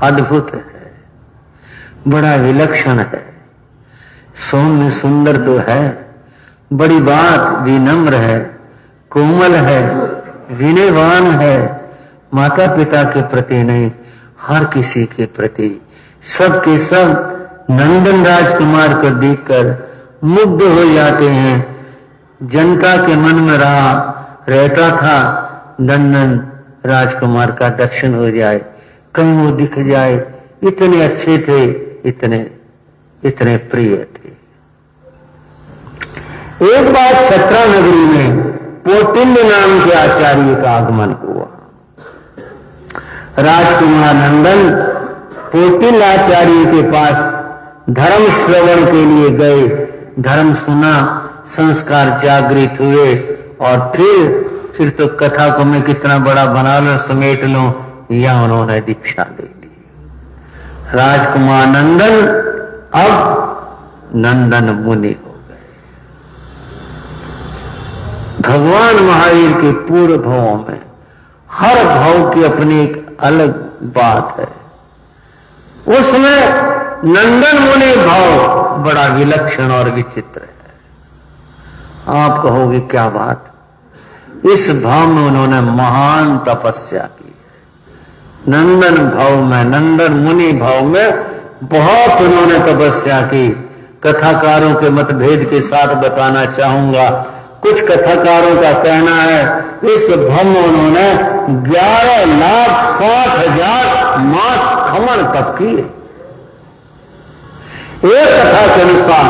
अद्भुत है, बड़ा विलक्षण है, सौम्य सुंदर तो है, बड़ी बात विनम्र है, कोमल है, विनयवान है, माता पिता के प्रति नहीं, हर किसी के प्रति, सबके सब नंदन राजकुमार को देखकर मुग्ध हो जाते हैं। जनता के मन में रहता था नंदन राजकुमार का दर्शन हो जाए, कहीं वो दिख जाए। इतने अच्छे थे, इतने प्रिय थे। एक बार छत्रा नगरी में पोटिल्य नाम के आचार्य का आगमन हुआ। राजकुमार नंदन पोटिल्य आचार्य के पास धर्म श्रवण के लिए गए। धर्म सुना, संस्कार जागृत हुए, और फिर तो कथा को मैं कितना बड़ा बना लूं, समेट लूं, या उन्होंने दीक्षा ले ली। राजकुमार नंदन अब नंदन मुनि हो गए। भगवान महावीर के पूर्व भावों में हर भाव की अपनी एक अलग बात है। उसमें नंदन मुनि भाव बड़ा विलक्षण और विचित्र है। आप कहोगे क्या बात? इस भाव में उन्होंने महान तपस्या की है। नंदन भाव में, नंदन मुनि भाव में बहुत उन्होंने तपस्या की। कथाकारों के मतभेद के साथ बताना चाहूंगा। कुछ कथाकारों का कहना है इस भाव में उन्होंने 11,60,000 मास खमन तप किए। एक कथा के अनुसार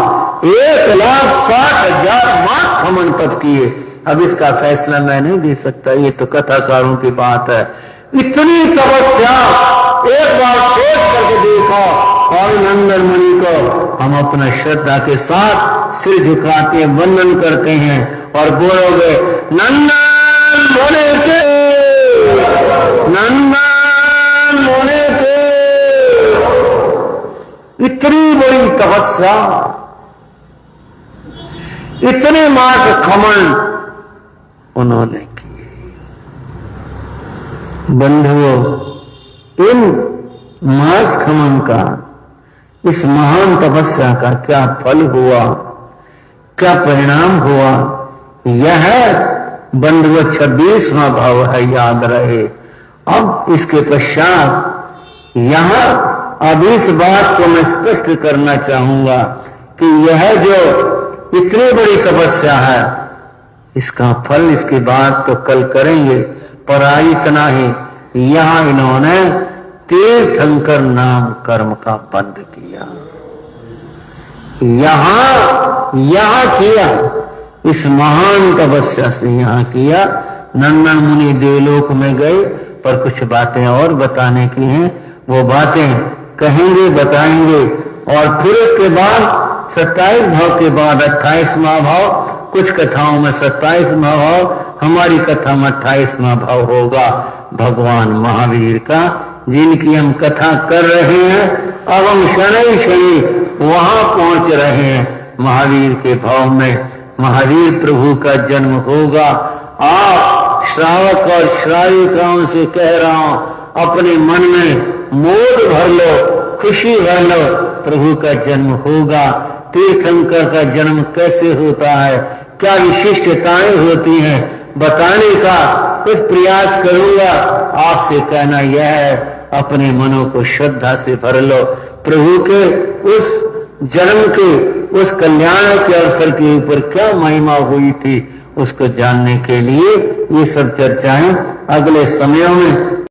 1,60,000 मास खमन तप किए। अब इसका फैसला मैं नहीं दे सकता, ये तो कथाकारों की बात है। इतनी तपस्या एक बार सोच करके देखो। और नंदन मुनि को हम अपना श्रद्धा के साथ सिर झुकाते हैं, वंदन करते हैं और बोलोगे नंदन मुनि के, नंदन मुनि के। इतनी बड़ी तपस्या, इतने मास खमन उन्होंने किए। बंधुओं, इन मास खमन का, इस महान तपस्या का क्या फल हुआ, क्या परिणाम हुआ, यह बंधुओं 26वां भाव है, याद रहे। अब इसके पश्चात यहां अब इस बात को मैं स्पष्ट करना चाहूंगा कि यह जो इतनी बड़ी तपस्या है, इसका फल इसके बाद तो कल करेंगे, पर आज इतना ही। यहां इन्होंने तीर्थंकर नाम कर्म का बंद किया। यहां किया, इस महान तपस्या से यहां किया। नंदन मुनि देवलोक में गए, पर कुछ बातें और बताने की हैं। वो बातें कहेंगे, बताएंगे। और फिर उसके बाद 27 भाव के बाद 28वां भाव, कुछ कथाओं में 27वां भाव, हमारी कथा में 28वां भाव होगा भगवान महावीर का, जिनकी हम कथा कर रहे हैं। अब हम शनि शनि वहां पहुंच रहे हैं महावीर के भाव में। महावीर प्रभु का जन्म होगा। आप श्रावक और श्राविकाओं से कह रहा हूं, अपने मन में मोद भर लो, खुशी भर लो, प्रभु का जन्म होगा। तीर्थंकर का जन्म कैसे होता है, क्या विशिष्टताएं होती हैं, बताने का कुछ प्रयास करूंगा। आपसे कहना यह है, अपने मनों को श्रद्धा से भर लो। प्रभु के उस जन्म के, उस कल्याण के अवसर के ऊपर क्या महिमा हुई थी, उसको जानने के लिए ये सब चर्चाएं अगले समयों में